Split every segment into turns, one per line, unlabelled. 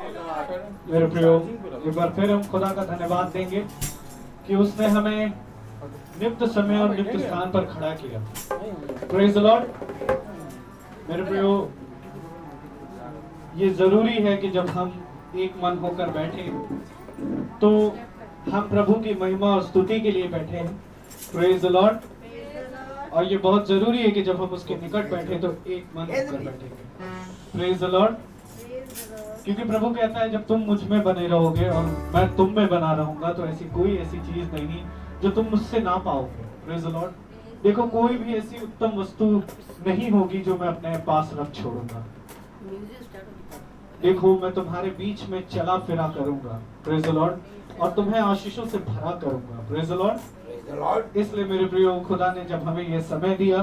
मेरे प्रियो, एक बार फिर हम खुदा का धन्यवाद देंगे कि उसने हमें नित्य समय और नित्य स्थान पर खड़ा किया। Praise the Lord. मेरे प्रियो, ये जरूरी है कि जब हम एक मन होकर बैठे तो हम प्रभु की महिमा और स्तुति के लिए बैठे हैं। Praise the Lord. और ये बहुत जरूरी है कि जब हम उसके निकट बैठे तो एक मन होकर बैठेंगे। Praise the Lord. क्योंकि प्रभु कहता है जब तुम मुझ में बने रहोगे और मैं तुम में बना रहूंगा तो कोई ऐसी चीज नहीं जो तुम मुझसे ना पाओगे। Praise the Lord. देखो, कोई भी ऐसी उत्तम वस्तु नहीं होगी जो मैं अपने पास रख छोड़ूंगा। देखो, मैं तुम्हारे बीच में चला फिरा करूंगा। Praise the Lord. और तुम्हें आशीषों से भरा करूंगा। Praise the Lord. इसलिए मेरे प्रियो, खुदा ने जब हमें यह समय दिया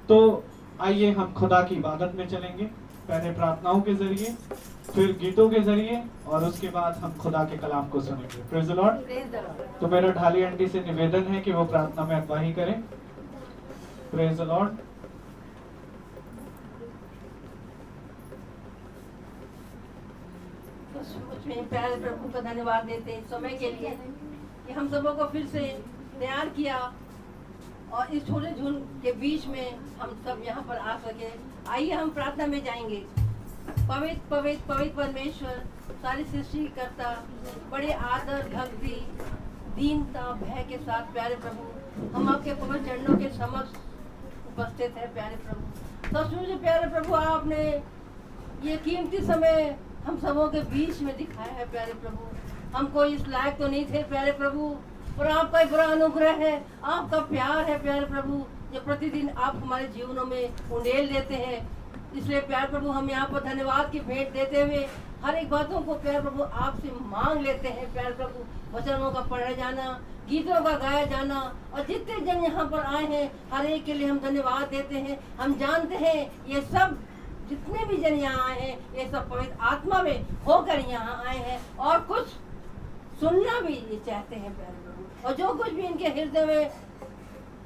तो आइए हम खुदा की इबादत में चलेंगे। पहले प्रार्थनाओं के जरिए, फिर गीतों के जरिए और उसके बाद हम खुदा के कलाम को सुनेंगे। Praise the Lord. तो मेरा ढाली आंटी से निवेदन है कि वो प्रार्थना में अगुवाई करें। Praise the Lord.
प्यारे प्रभु का धन्यवाद देते हैं समय के लिए कि हम सबों को फिर से तैयार किया और इस छोटे झुंड के बीच में हम सब यहाँ पर आ सके। आइए हम प्रार्थना में जाएंगे। पवित्र पवित्र पवित्र परमेश्वर, सारी सृष्टि करता, बड़े आदर भक्ति दीनता भय के साथ प्यारे प्रभु हम आपके पवित्र चरणों के समक्ष उपस्थित है। प्यारे प्रभु, सचमुच प्यारे प्रभु, आपने ये कीमती समय हम सबों के बीच में दिखाया है। प्यारे प्रभु, हम कोई इस लायक तो नहीं थे प्यारे प्रभु, और आपका एक बड़ा अनुग्रह है, आपका प्यार है प्यारे प्रभु, जो प्रतिदिन आप हमारे जीवनों में उंडेल देते हैं। इसलिए प्यारे प्रभु, हम यहाँ पर धन्यवाद की भेंट देते हुए हर एक बातों को प्यारे प्रभु आपसे मांग लेते हैं। प्यारे प्रभु, वचनों का पढ़ा जाना, गीतों का गाया जाना, और जितने जन यहाँ पर आए हैं हर एक के लिए हम धन्यवाद देते हैं। हम जानते हैं ये सब जितने भी जन यहाँ आए हैं ये सब पवित्र आत्मा में होकर यहाँ आए हैं और कुछ सुनना भी ये चाहते हैं प्यारे प्रभु। और जो कुछ भी इनके हृदय में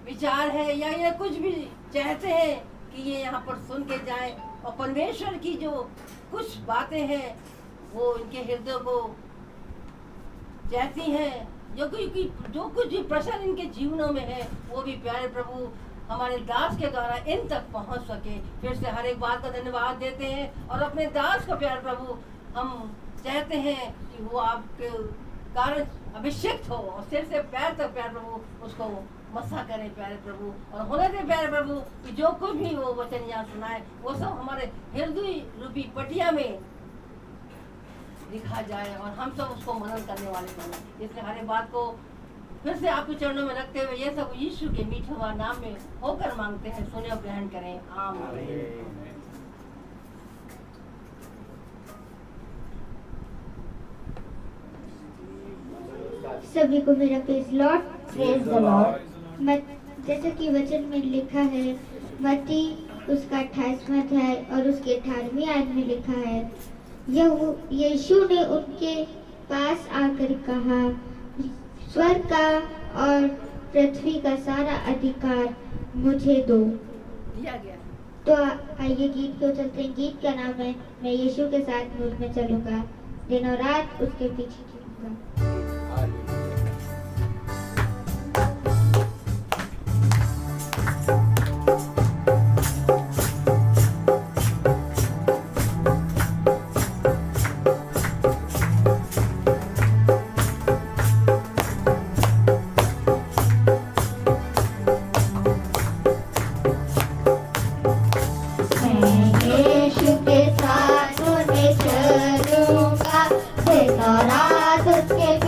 विचार है या ये कुछ भी चाहते हैं कि ये यहाँ पर सुन के जाए, और परमेश्वर की जो कुछ बातें हैं वो इनके हृदय को चाहती हैं, जो कुछ भी प्रश्न इनके जीवनों में है वो भी प्यारे प्रभु हमारे दास के द्वारा इन तक पहुंच सके। फिर से हर एक बात का धन्यवाद देते हैं और अपने दास को प्यारे प्रभु हम चाहते हैं कि वो आपके कारण अभिषेक हो और सिर से पैर तक प्यारे प्रभु उसको मसा करे प्यारे प्रभु, और होने दे प्यारे प्रभु कि जो कुछ भी वो वचन यहाँ सुनाए वो सब हमारे हृदय रूपी पटिया में लिखा जाए और हम सब उसको मनन करने वाले बने। इसलिए हर एक बात को फिर से आपके चरणों में रखते हुए ये सब यीशु के मीठे हुआ नाम में होकर मांगते हैं। सुने और ग्रहण करें। आमीन।
सभी को मेरा praise Lord. Praise the Lord. जैसा कि वचन में लिखा है, मत्ती उसका 28वां अध्याय और उसके 18वें आयत में लिखा है, यीशु ने उनके पास आकर कहा, स्वर्ग का और पृथ्वी का सारा अधिकार मुझे दो।
दिया गया।
तो आइए गीत को चलते हैं। गीत का नाम है मैं यीशु के साथ नूर में चलूंगा, दिन और रात उसके पीछे चलूंगा।
दिन और रात उसके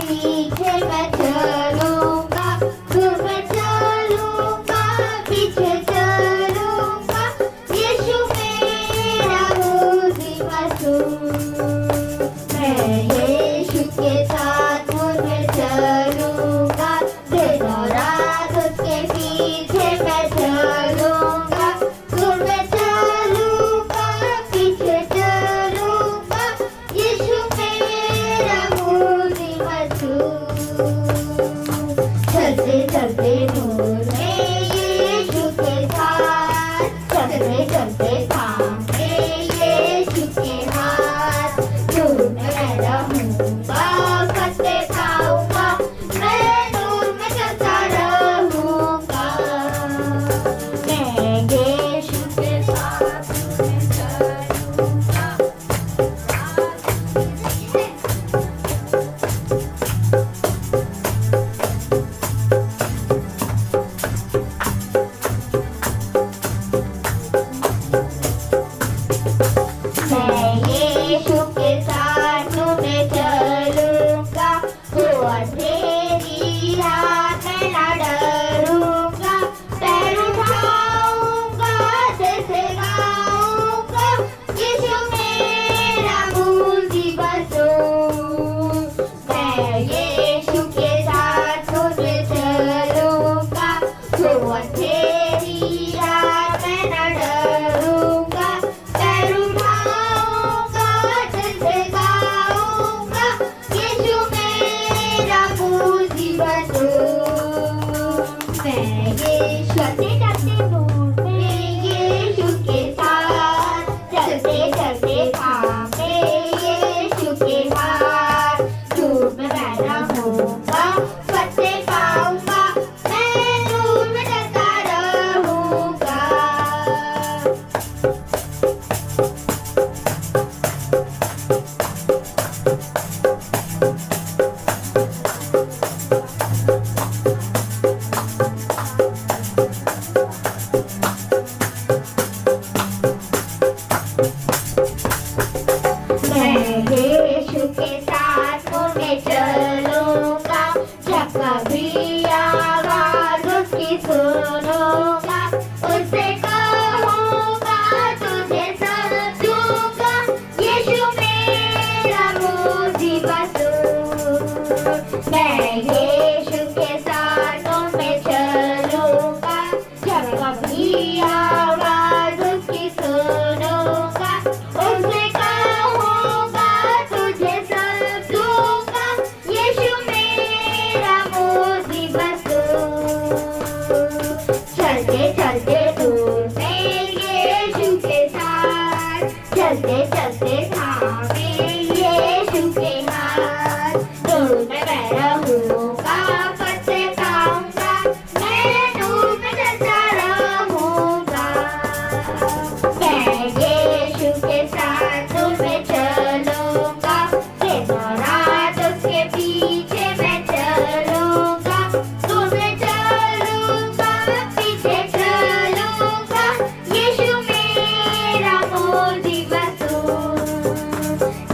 यीशु के हाथ, दूर में मैं रहूंगा, फंसे खाऊंगा, मैं दूर में चलता रहूंगा। मैं यीशु के साथ दूर में चलूंगा, दिन और रात उसके पीछे मैं चलूंगा, दूर में चलूंगा, पीछे चलूंगा। यीशु मेरा मोजी बसू,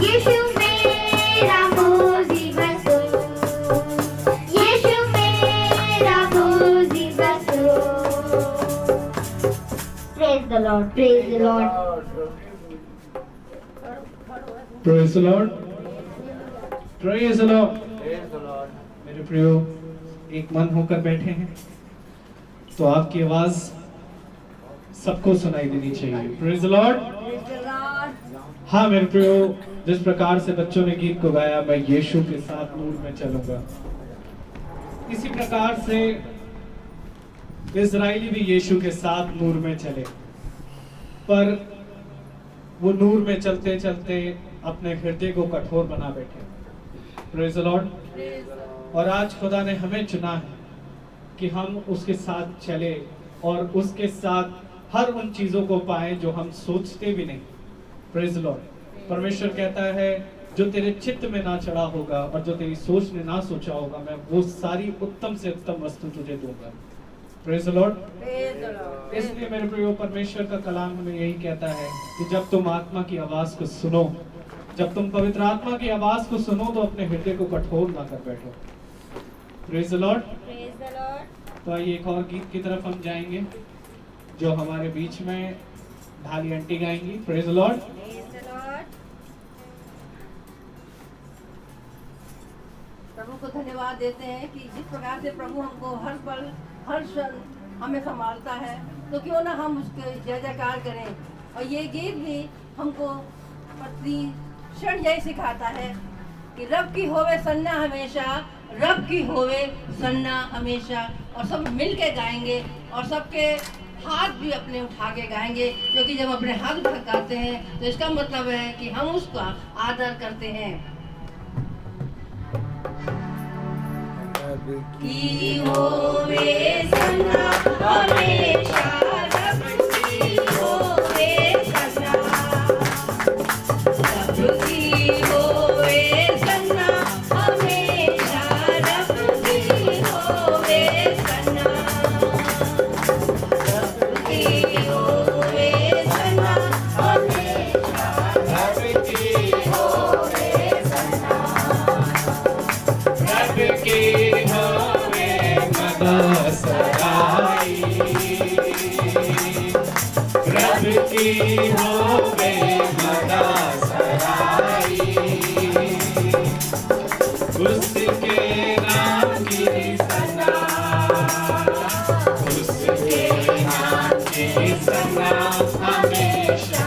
यीशु मेरा मोजी बसू, यीशु मेरा मोजी बसू। Praise the Lord, praise the Lord.
Praise the lord, praise the Lord. मेरे प्रियो, एक मन होकर बैठे हैं तो आपकी आवाज सबको सुनाई देनी चाहिए। Praise the Lord. हाँ मेरे प्रियो, जिस प्रकार से बच्चों ने गीत को गाया, मैं यीशु के साथ नूर में चलूंगा, इसी प्रकार से इजराइली भी यीशु के साथ नूर में चले, पर वो नूर में चलते चलते अपने हृदय को कठोर बना बैठे। Praise the Lord. और आज खुदा ने हमें चुना है कि हम उसके साथ चले और उसके साथ हर उन चीजों को पाएं जो हम सोचते भी नहीं। Praise the Lord. परमेश्वर कहता है, जो तेरे चित्त में ना चढ़ा होगा और जो तेरी सोच ने ना सोचा होगा, मैं वो सारी उत्तम से उत्तम वस्तु तुझे दूंगा। Praise the Lord. इसलिए मेरे प्रियो, परमेश्वर का कलाम हमें यही कहता है कि जब तुम आत्मा की आवाज को सुनो, जब तुम पवित्र आत्मा की आवाज को सुनो, तो अपने हृदय को कठोर ना कर बैठो। Praise the Lord. तो आइए एक और गीत की तरफ हम जाएंगे, जो हमारे बीच में ढाली आंटी गाएंगी। Praise the lord.
प्रभु को धन्यवाद देते हैं कि जिस प्रकार से प्रभु हमको हर पल हर क्षण हमें संभालता है, तो क्यों ना हम उसके जय जयकार करें। और ये गीत भी हमको प्रति क्षण यही सिखाता है कि रब की होवे सन्ना हमेशा, रब की होवे सन्ना हमेशा। और सब मिल के गाएंगे और सबके हाथ भी अपने उठा के गाएंगे, क्योंकि जब अपने हाथ उठाते हैं तो इसका मतलब है कि हम उसका आदर करते हैं। की होवे सन्ना हमेशा, रब की होवे सन्ना, रब की होवे सन्ना हमेशा, रब की होवे सन्ना, रब की होवे सन्ना हमेशा, रब की होवे सन्ना, रब की सराई, रब की होवे मदा सराई, उसके नाम की सना, उसके नाम की सना हमेशा,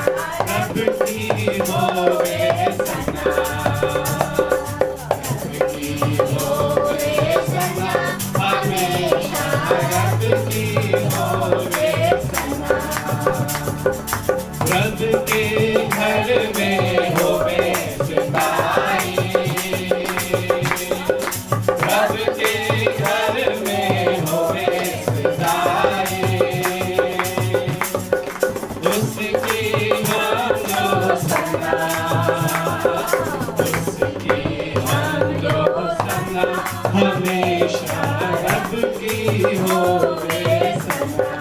रब की होवे सना, रब की होवे सना हमेशा, रब की होवे सना। रब के घर में होवे सदाई, रब के घर में होवे सदाई, उसकी मानो सना, उसकी मानो सना हमेशा, रब की होवे सना,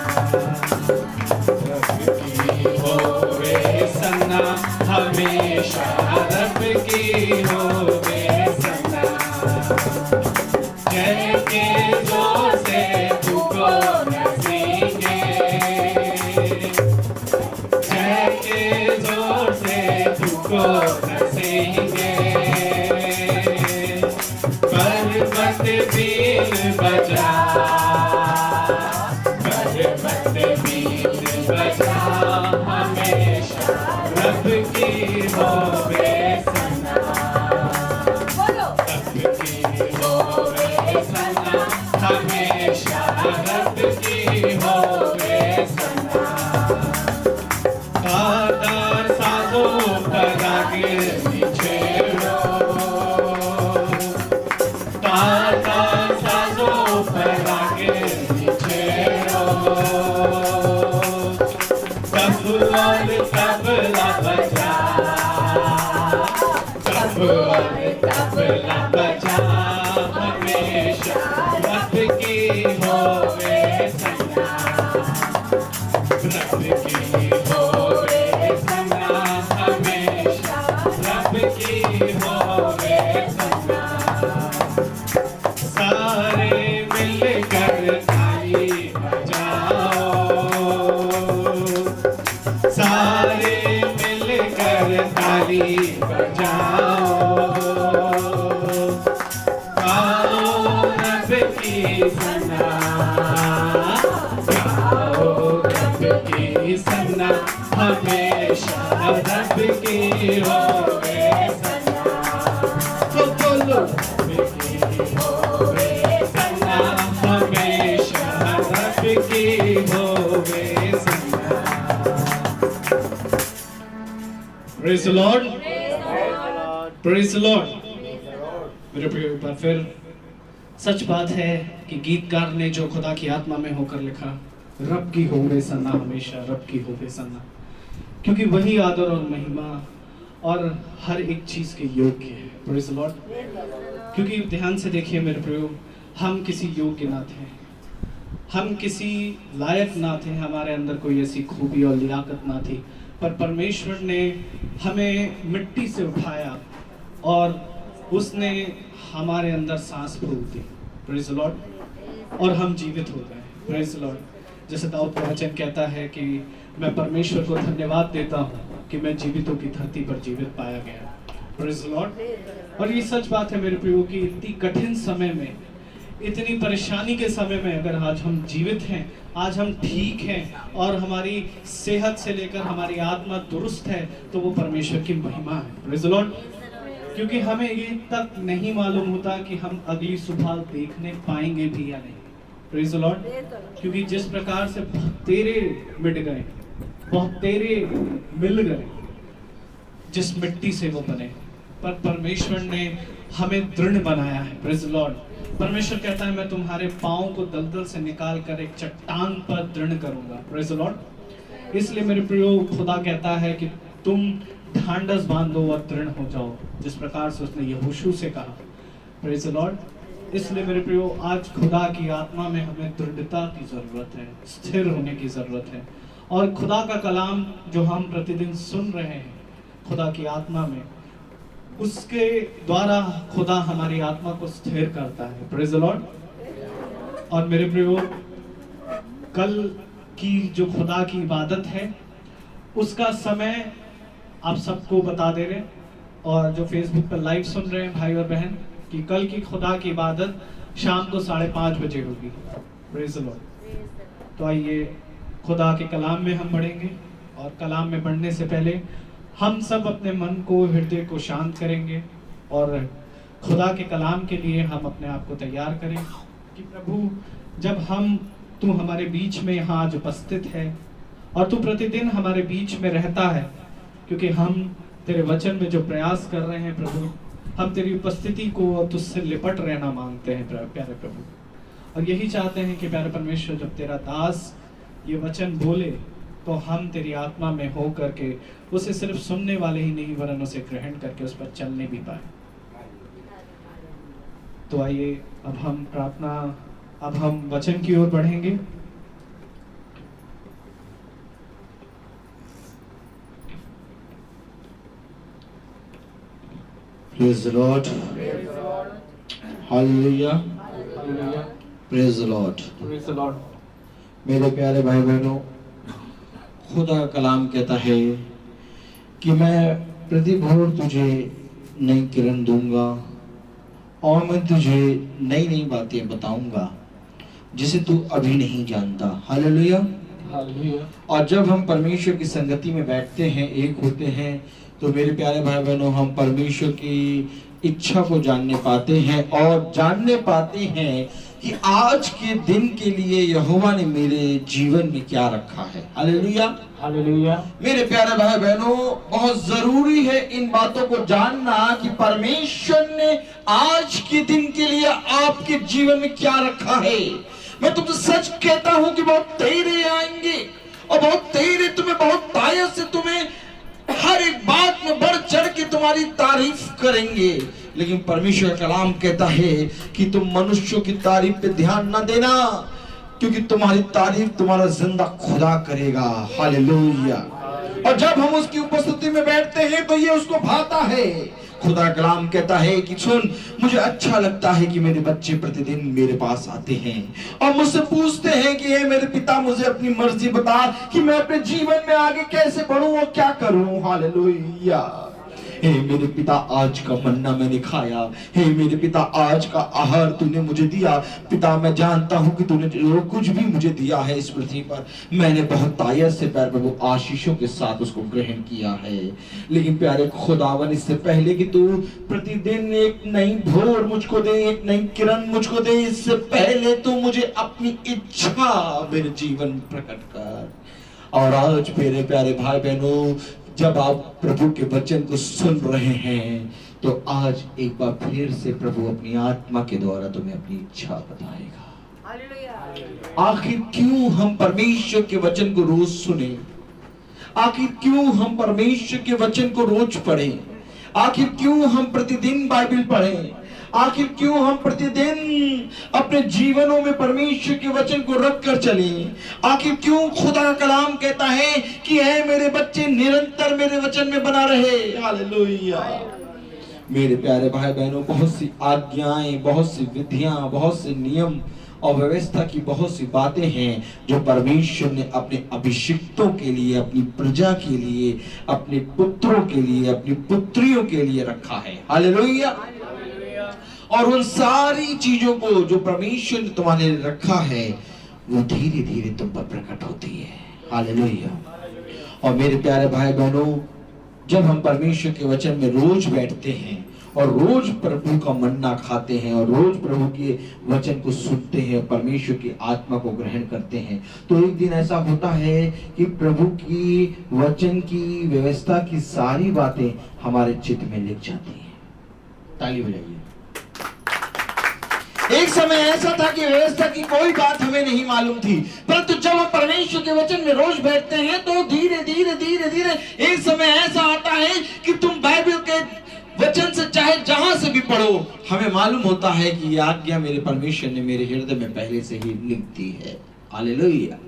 रब की होवे सना हमेशा, रब की होवे सना। जय के जोर से तुको नसीगे, जय के जोर से तुको नसीगे, पर्वत बीन बजा, पर्वत बीन बजा हमेशा, रब की होवे सना, रब की होवे सना हमेशा, रब की होवे सना। आदर साजो परागे नीचे
आए तबला बजा हमेशा रब की होवे सना, रब की होवे सना हमेशा, रब की होवे सना। सारे मिलकर ताली बजाओ, सारे मिलकर ताली बजाओ, गाओ रब की सना, गाओ रब की सना हमेशा, रब की होवे सना। तो बोलो रब की होवे सना हमेशा, रब की होवे सना। Praise the Lord. Praise the Lord. मेरे प्रिय, एक बार फिर सच बात है कि गीतकार ने जो खुदा की आत्मा में होकर लिखा, रब की होवे सना हमेशा, रब की होवे सना, क्योंकि वही आदर और महिमा और हर एक चीज के योग्य है। Praise the Lord. क्योंकि ध्यान से देखिए मेरे प्रियो, हम किसी योग्य ना थे, हम किसी लायक ना थे, हमारे अंदर कोई ऐसी खूबी और लियाकत ना थी, पर परमेश्वर ने हमें मिट्टी से उठाया और उसने हमारे अंदर सांस फूंक दी। Praise the Lord. और हम जीवित हो गए। Praise the Lord. जैसे दाऊद का वचन कहता है कि मैं परमेश्वर को धन्यवाद देता हूँ कि मैं जीवितों की धरती पर जीवित पाया गया। Praise the Lord. और ये सच बात है मेरे प्रियो कि इतनी कठिन समय में, इतनी परेशानी के समय में अगर आज हम जीवित हैं, आज हम ठीक हैं और हमारी सेहत से लेकर हमारी आत्मा दुरुस्त है, तो वो परमेश्वर की महिमा है। Praise the Lord. क्योंकि हमें ये तक नहीं मालूम होता कि हम अगली सुबह देखने पाएंगे भी या नहीं। Praise the Lord. क्योंकि जिस प्रकार से बहुतेरे मिट गए, बहुतेरे मिल गए, जिस मिट्टी से वो बने, पर परमेश्वर ने हमें दृढ़ बनाया है। Praise the Lord. परमेश्वर कहता है मैं तुम्हारे पाँव को दलदल से निकाल कर एक चट्टान पर दृढ़ करूंगा। Praise the Lord. इसलिए मेरे प्रियो, खुदा कहता है कि तुम ढांढस बांधो और दृढ़ हो जाओ, जिस प्रकार से उसने यहोशू से कहा। Praise the Lord. इसलिए मेरे प्रियो, आज खुदा की आत्मा में हमें दृढ़ता की जरूरत है, स्थिर होने की जरूरत है। और खुदा का कलाम जो हम प्रतिदिन सुन रहे हैं खुदा की आत्मा में, उसके द्वारा खुदा हमारी आत्मा को स्थिर करता है। Praise the Lord. और मेरे प्रियो, कल की जो खुदा की इबादत है उसका समय आप सबको बता दे रहे, और जो फेसबुक पर लाइव सुन रहे हैं भाई और बहन, कि कल की खुदा की इबादत शाम को 5:30 बजे होगी। Praise the Lord. तो आइए खुदा के कलाम में हम बढ़ेंगे, और कलाम में बढ़ने से पहले हम सब अपने मन को, हृदय को शांत करेंगे और खुदा के कलाम के लिए हम अपने आप को तैयार करें कि प्रभु, जब तू हमारे बीच में यहाँ आज उपस्थित है और तू प्रतिदिन हमारे बीच में रहता है, क्योंकि हम तेरे वचन में जो प्रयास कर रहे हैं प्रभु, हम तेरी उपस्थिति को और तुझसे लिपट रहना मांगते हैं प्यारे प्रभु। और यही चाहते हैं कि प्यारे परमेश्वर, जब तेरा दास ये वचन बोले तो हम तेरी आत्मा में हो करके उसे सिर्फ सुनने वाले ही नहीं, वरन उसे ग्रहण करके उस पर चलने भी पाए। तो आइए अब हम वचन की ओर बढ़ेंगे।
Praise the Lord. Hallelujah. Praise the Lord.
Praise the Lord.
मेरे प्यारे भाई बहनों, खुदा का कलाम कहता है कि मैं प्रतिभोर तुझे नई किरण दूंगा और मैं तुझे नई नई बातें बताऊंगा जिसे तू अभी नहीं जानता। हालेलुया।
हालेलुया।
और जब हम परमेश्वर की संगति में बैठते हैं, एक होते हैं, तो मेरे प्यारे भाई बहनों, हम परमेश्वर की इच्छा को जानने पाते हैं और जानने पाते हैं कि आज के दिन के लिए यहोवा ने मेरे जीवन में क्या रखा है। हालेलुया।
हालेलुया।
मेरे प्यारे भाई बहनों, बहुत जरूरी है इन बातों को जानना कि परमेश्वर ने आज के दिन के लिए आपके जीवन में क्या रखा है। मैं तुमसे सच कहता हूं कि बहुत तेरे आएंगे और बहुत तेरे तुम्हें बहुत तायत से तुम्हें हर एक बात में बढ़ चढ़ के तुम्हारे तुम्हारी तारीफ करेंगे, लेकिन परमेश्वर का कलाम कहता है कि तुम मनुष्यों की तारीफ पे ध्यान ना देना, क्योंकि तुम्हारी तारीफ तुम्हारा जिंदा खुदा करेगा। हालेलुया। और जब हम उसकी उपस्थिति में बैठते हैं तो ये उसको भाता है। खुदा कलाम कहता है कि सुन, मुझे अच्छा लगता है कि मेरे बच्चे प्रतिदिन मेरे पास आते हैं और मुझसे पूछते हैं कि हे मेरे पिता, मुझे अपनी मर्जी बता कि मैं अपने जीवन में आगे कैसे बढ़ूं और क्या करूं। हालेलुया। हे मेरे पिता, आज का मन्ना मैंने खाया। हे मेरे पिता, आज का आहार तूने मुझे दिया। पिता, मैं जानता हूं कि तूने जो कुछ भी मुझे दिया है इस पृथ्वी पर, मैंने बहुत तायत से प्यारे प्रभु आशीषों के साथ उसको ग्रहण किया है। लेकिन प्यारे खुदावन, इससे पहले कि तू प्रतिदिन एक नई भोर मुझको दे, एक नई किरण मुझको दे, इससे पहले तू मुझे अपनी इच्छा मेरे जीवन में प्रकट कर। और आज मेरे प्यारे भाई बहनों, जब आप प्रभु के वचन को सुन रहे हैं तो आज एक बार फिर से प्रभु अपनी आत्मा के द्वारा तुम्हें अपनी इच्छा बताएगा।
हालेलुया।
आखिर क्यों हम परमेश्वर के वचन को रोज सुने? आखिर क्यों हम परमेश्वर के वचन को रोज पढ़ें? आखिर क्यों हम प्रतिदिन बाइबल पढ़ें? आखिर क्यों हम प्रतिदिन अपने जीवनों में परमेश्वर के वचन को रख कर चलें? आखिर क्यों खुदा का कलाम कहता है कि है मेरे बच्चे निरंतर मेरे वचन में बना रहे। हालेलुया। मेरे प्यारे भाई बहनों, बहुत सी आज्ञाएं, बहुत सी विधियां, बहुत से नियम और व्यवस्था की बहुत सी बातें हैं जो परमेश्वर ने अपने अभिषिक्तों के लिए, अपनी प्रजा के लिए, अपने पुत्रों के लिए, अपनी पुत्रियों के लिए रखा है। हालेलुया। और उन सारी चीजों को जो परमेश्वर ने तुम्हारे लिए रखा है वो धीरे धीरे तुम पर प्रकट होती है। हालेलुया। और मेरे प्यारे भाई बहनों, जब हम परमेश्वर के वचन में रोज बैठते हैं और रोज प्रभु का मन्ना खाते हैं और रोज प्रभु के वचन को सुनते हैं, परमेश्वर की आत्मा को ग्रहण करते हैं, तो एक दिन ऐसा होता है कि प्रभु की वचन की व्यवस्था की सारी बातें हमारे चित्त में लिख जाती हैं। ताली बजाइए। एक समय ऐसा था कि व्यवस्था की कोई बात हमें नहीं मालूम थी, परंतु जब हम परमेश्वर के वचन में रोज बैठते हैं तो धीरे धीरे धीरे धीरे एक समय ऐसा आता है कि तुम बाइबल के वचन से चाहे जहां से भी पढ़ो, हमें मालूम होता है कि ये आज्ञा मेरे परमेश्वर ने मेरे हृदय में पहले से ही लिख दी है। हालेलुया।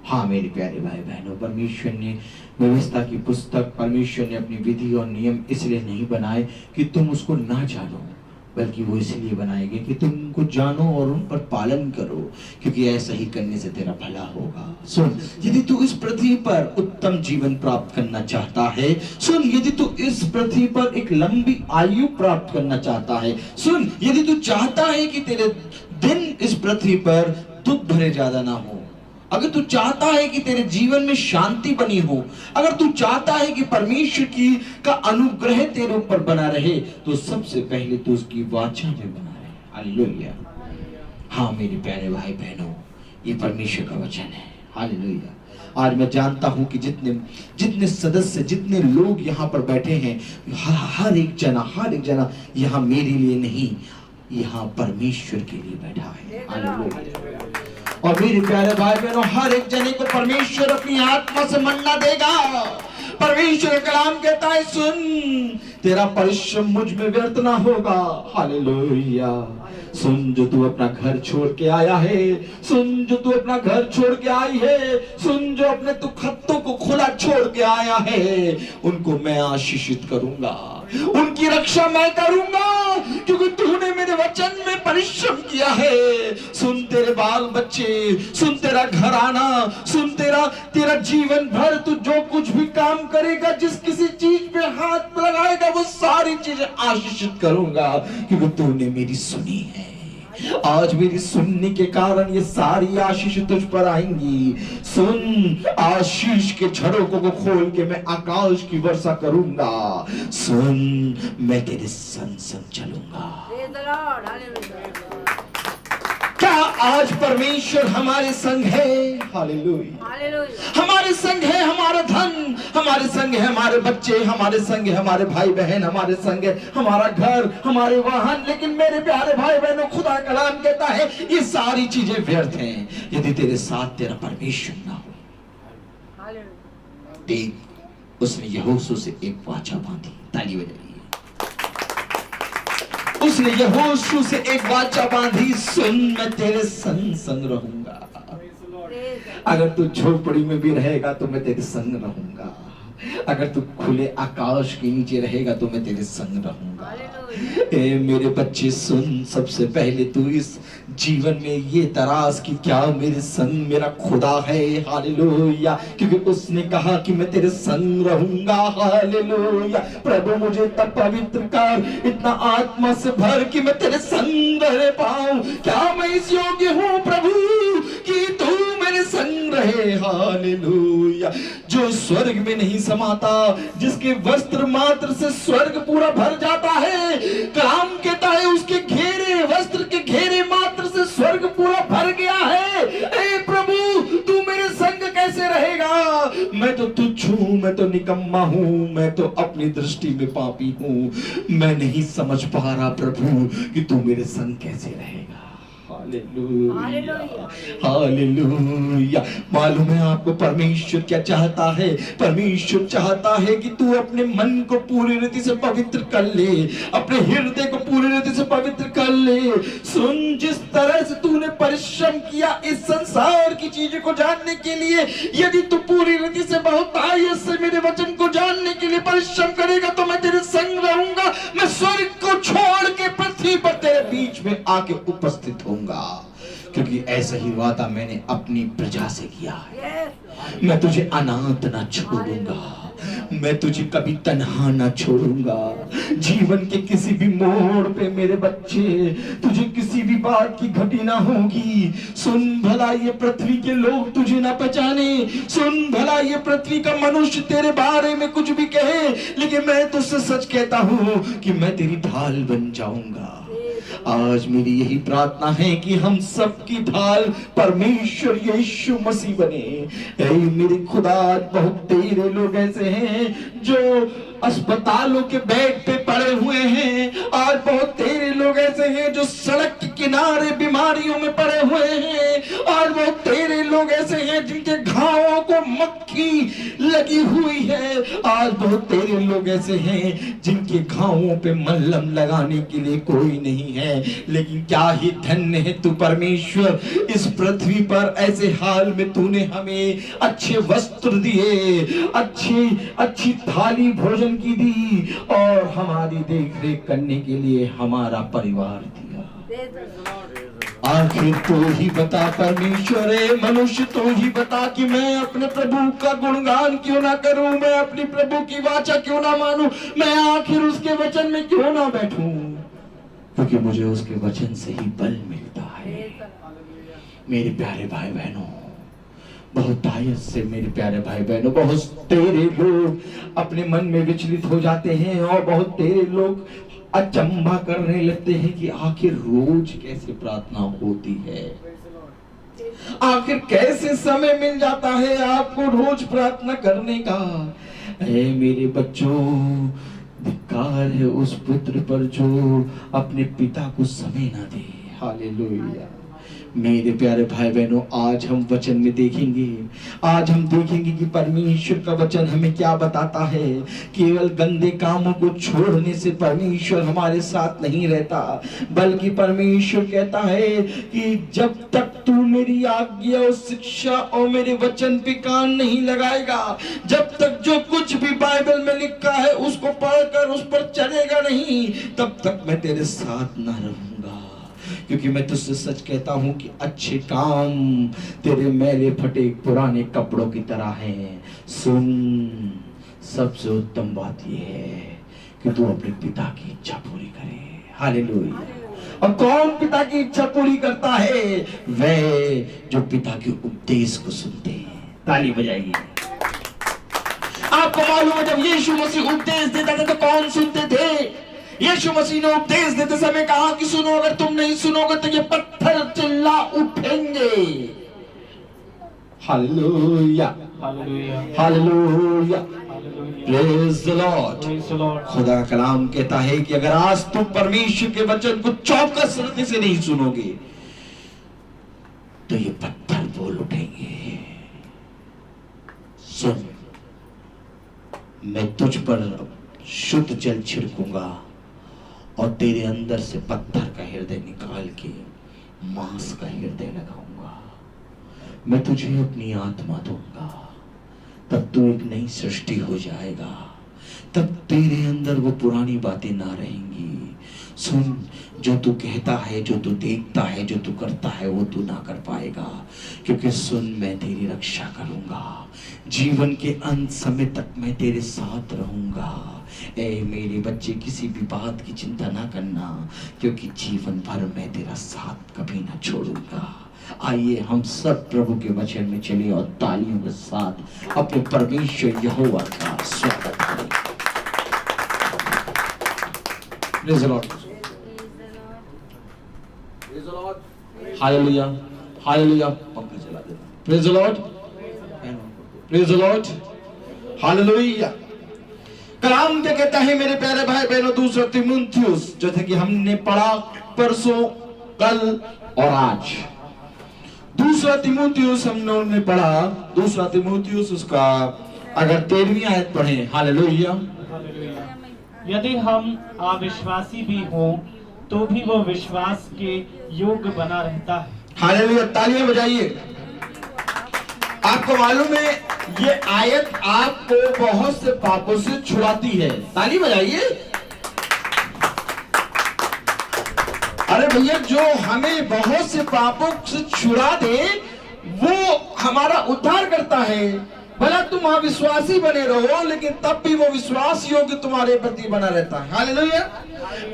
हाँ मेरे प्यारे भाई बहनों, परमेश्वर ने व्यवस्था की पुस्तक, परमेश्वर ने अपनी विधि और नियम इसलिए नहीं बनाए कि तुम उसको ना जानो, बल्कि वो इसलिए बनाए गए कि तुम उनको जानो और उन पर पालन करो, क्योंकि ऐसा ही करने से तेरा भला होगा। सुन, यदि तू इस पृथ्वी पर उत्तम जीवन प्राप्त करना चाहता है, सुन, यदि तू इस पृथ्वी पर एक लंबी आयु प्राप्त करना चाहता है, सुन, यदि तू चाहता है कि तेरे दिन इस पृथ्वी पर दुख भरे ज्यादा ना हो, अगर तू चाहता है कि तेरे जीवन में शांति बनी हो, अगर तू चाहता है कि परमेश्वर की का अनुग्रह तेरे ऊपर बना रहे, तो सबसे पहले तू उसकी वाचा में बना रहे। हालेलुया। हाँ मेरे प्यारे भाई बहनों, ये परमेश्वर का वचन है। हालेलुया। आज मैं जानता हूं कि जितने सदस्य, जितने लोग यहाँ पर बैठे हैं, हर एक जना यहाँ मेरे लिए नहीं, यहाँ परमेश्वर के लिए बैठा है। हालेलुया। और मेरे प्यारे भाई बहनों, हर एक जने को परमेश्वर अपनी आत्मा से मन्ना देगा। परमेश्वर का कलाम कहता है, सुन, तेरा परिश्रम मुझ में व्यर्थ ना होगा। हालेलुया। सुन, जो तू अपना घर छोड़ के आया है, सुन, जो तू अपना घर छोड़ के आई है, सुन, जो अपने तू खत्तों को खुला छोड़ के आया है, उनको मैं आशीषित करूंगा, उनकी रक्षा मैं करूंगा, क्योंकि तूने मेरे वचन में परिश्रम किया है। सुन तेरे बाल बच्चे, सुन तेरा घराना, सुन तेरा जीवन भर तू जो कुछ भी काम करेगा, जिस किसी चीज पे हाथ लगाएगा, वो सारी चीजें आशीषित करूंगा, क्योंकि तूने मेरी सुनी है। आज मेरी सुनने के कारण ये सारी आशीष तुझ पर आएंगी। सुन, आशीष के झरोकों को खोल के मैं आकाश की वर्षा करूंगा। सुन, मैं तेरे संग संग चलूंगा। क्या आज परमेश्वर हमारे संग है? हालेलुया। हमारे संग है हमारा धन, हमारे संग है हमारे बच्चे, हमारे संग है हमारे भाई बहन, हमारे संग है हमारा घर, हमारे वाहन। लेकिन मेरे प्यारे भाई बहनों, खुदा कलाम कहता है ये सारी चीजें व्यर्थ हैं यदि तेरे साथ तेरा परमेश्वर ना हो। देख, उसने यहोशू से एक वाचा बांधी। ताली बजाइए। उसने यहोशू से एक वाचा बांधी, सुन मैं तेरे संग संग रहूंगा। अगर तू झोपड़ी में भी रहेगा तो मैं तेरे संग रहूंगा, अगर तू खुले आकाश के नीचे रहेगा तो मैं तेरे संग रहूंगा। ए मेरे बच्चे सुन, सबसे पहले तू इस जीवन में ये तराश कि क्या मेरे संग मेरा खुदा है। हालेलुया, क्योंकि उसने कहा कि मैं तेरे संग रहूंगा। हालेलुया, प्रभु मुझे तब पवित्र कर, इतना आत्मा से भर कि मैं तेरे संग रह पाऊं। क्या मैं इस योग्य हूं प्रभु कि तू मेरे संग रहे। हालेलुया, जो स्वर्ग में नहीं समाता, जिसके वस्त्र मात्र से स्वर्ग पूरा भर जाता है, कलाम कहता है उसके घेरे, वस्त्र के घेरे मात्र से स्वर्ग पूरा भर गया है। ए प्रभु, तू मेरे संग कैसे रहेगा? मैं तो तुच्छ हूं, मैं तो निकम्मा हूं, मैं तो अपनी दृष्टि में पापी हूं। मैं नहीं समझ पा रहा प्रभु कि तू मेरे संग कैसे रहेगा। Hallelujah, hallelujah. मालूम है आपको परमेश्वर क्या चाहता है? परमेश्वर चाहता है कि तू अपने मन को पूरी रीति से पवित्र कर ले, अपने हृदय को पूरी रीति से पवित्र कर ले। सुन, जिस तरह से तूने परिश्रम किया इस संसार की चीजों को जानने के लिए, यदि तू पूरी रीति से बहुतायत से मेरे वचन को जानने के लिए परिश्रम करेगा तो मैं तेरे संग रहूंगा। मैं स्वर्ग को छोड़ के पृथ्वी पर तेरे बीच में आके उपस्थित होऊंगा, क्योंकि ऐसा ही वादा मैंने अपनी प्रजा से किया है। मैं तुझे अनाथ ना छोड़ूंगा, मैं तुझे कभी तन्हा ना छोड़ूंगा। जीवन के किसी भी मोड़ पे मेरे बच्चे, तुझे किसी भी बात की घटी ना होगी। सुन, भला ये पृथ्वी के लोग तुझे ना पहचाने, सुन, भला ये पृथ्वी का मनुष्य तेरे बारे में कुछ भी कहे, लेकिन मैं तुझसे सच कहता हूँ कि मैं तेरी ढाल बन जाऊंगा। आज मेरी यही प्रार्थना है कि हम सबकी ढाल परमेश्वर यीशु मसीह बने। ऐ मेरे खुदा, बहुत तेरे लोग ऐसे हैं जो अस्पतालों के बेड पे पड़े हुए हैं। आज बहुत तेरे लोग ऐसे हैं जो सड़क के किनारे बीमारियों में पड़े हुए हैं। आज बहुत तेरे लोग ऐसे हैं जिनके घावों को मक्खी लगी हुई है। आज बहुत तेरे लोग ऐसे हैं जिनके घावों पे मलहम लगाने के लिए कोई नहीं है। लेकिन क्या ही धन्य है तू परमेश्वर, इस पृथ्वी पर ऐसे हाल में तूने हमें अच्छे वस्त्र दिए, अच्छी थाली भोजन की दी, और हमारी देख रेख करने के लिए हमारा परिवार दिया। आखिर तो ही बता परमेश्वर, मनुष्य तो ही बता कि मैं अपने प्रभु का गुणगान क्यों ना करूं, मैं अपनी प्रभु की वाचा क्यों ना मानूं, मैं आखिर उसके वचन में क्यों ना बैठूं, क्योंकि मुझे उसके वचन से ही बल मिलता है। मेरे प्यारे भाई बहनों, बहुत आयत से मेरे प्यारे भाई बहनों, बहुत तेरे लोग अपने मन में विचलित हो जाते हैं और बहुत तेरे लोग अचंभा करने लगते हैं कि आखिर रोज कैसे प्रार्थना होती है, आखिर कैसे समय मिल जाता है आपको रोज प्रार्थना करने का। ऐ मेरे बच्चों, धिक्कार है उस पुत्र पर जो अपने पिता को समय ना दे। हालेलुया। मेरे प्यारे भाई बहनों, आज हम वचन में देखेंगे, आज हम देखेंगे कि परमेश्वर का वचन हमें क्या बताता है। केवल गंदे कामों को छोड़ने से परमेश्वर हमारे साथ नहीं रहता, बल्कि परमेश्वर कहता है कि जब तक तू मेरी आज्ञा और शिक्षा और मेरे वचन पे कान नहीं लगाएगा, जब तक जो कुछ भी बाइबल में लिखा है उसको पढ़कर उस पर चलेगा नहीं, तब तक मैं तेरे साथ ना रहूंगा। क्योंकि मैं तुझसे सच कहता हूं कि अच्छे काम तेरे मैले फटे पुराने कपड़ों की तरह हैं। सुन, सबसे उत्तम बात यह है कि तू अपने पिता की इच्छा पूरी करे। हालेलुया। और कौन पिता की इच्छा पूरी करता है? वह जो पिता के उपदेश को सुनते हैं। ताली बजाइए। आपको मालूम है जब यीशु मसीह उपदेश देता था तो कौन सुनते थे? यीशु मसीह ने उपदेश देते समय कहा कि सुनो, अगर तुम नहीं सुनोगे तो ये पत्थर चिल्ला उठेंगे। Hallelujah, hallelujah, hallelujah, praise the Lord. खुदा का कलाम कहता है कि अगर आज तुम परमेश्वर के वचन को चौकस रीति से नहीं सुनोगे तो ये पत्थर बोल उठेंगे। सुन, मैं तुझ पर शुद्ध जल छिड़कूंगा और तेरे अंदर से पत्थर का हृदय निकाल के मांस का हृदय लगाऊंगा। मैं तुझे अपनी आत्मा दूंगा, तब तू एक नई सृष्टि हो जाएगा। तब तेरे अंदर वो पुरानी बातें ना रहेंगी। सुन, जो तू कहता है, जो तू देखता है, जो तू करता है, वो तू ना कर पाएगा, क्योंकि सुन, मैं तेरी रक्षा करूंगा। जीवन के अंत समय तक मैं तेरे साथ रहूंगा। ए मेरे बच्चे, किसी भी बात की चिंता ना करना, क्योंकि जीवन भर मैं तेरा साथ कभी ना छोड़ूंगा। आइए हम सब प्रभु के वचन में चले और तालियों के साथ अपने परमेश्वर यहोवा का स्वागत करें। Praise the Lord. Praise the Lord. Hallelujah. Hallelujah. पंखा चला देना। Praise the Lord. Praise the Lord. Hallelujah. कलाम क्या कहता है मेरे प्यारे भाई बहनों, दूसरा तीमुथियुस, जैसे कि हमने पढ़ा परसों, कल और आज। दूसरा तीमुथियुस हमने पढ़ा, दूसरा तीमुथियुस उसका अगर 13वीं आयत पढ़े। हालेलुया।
यदि हम अविश्वासी भी हों तो भी वो विश्वास के योग्य बना रहता है।
हालेलुया। तालियां बजाइए। आपको मालूम है ये आयत आपको बहुत से पापों से छुड़ाती है। ताली बजाइए। अरे भैया, जो हमें बहुत से पापों से छुड़ा दे वो हमारा उद्धार करता है। भला तुम अविश्वासी बने रहो, लेकिन तब भी वो विश्वास योग्य तुम्हारे प्रति बना रहता है। हालेलुया।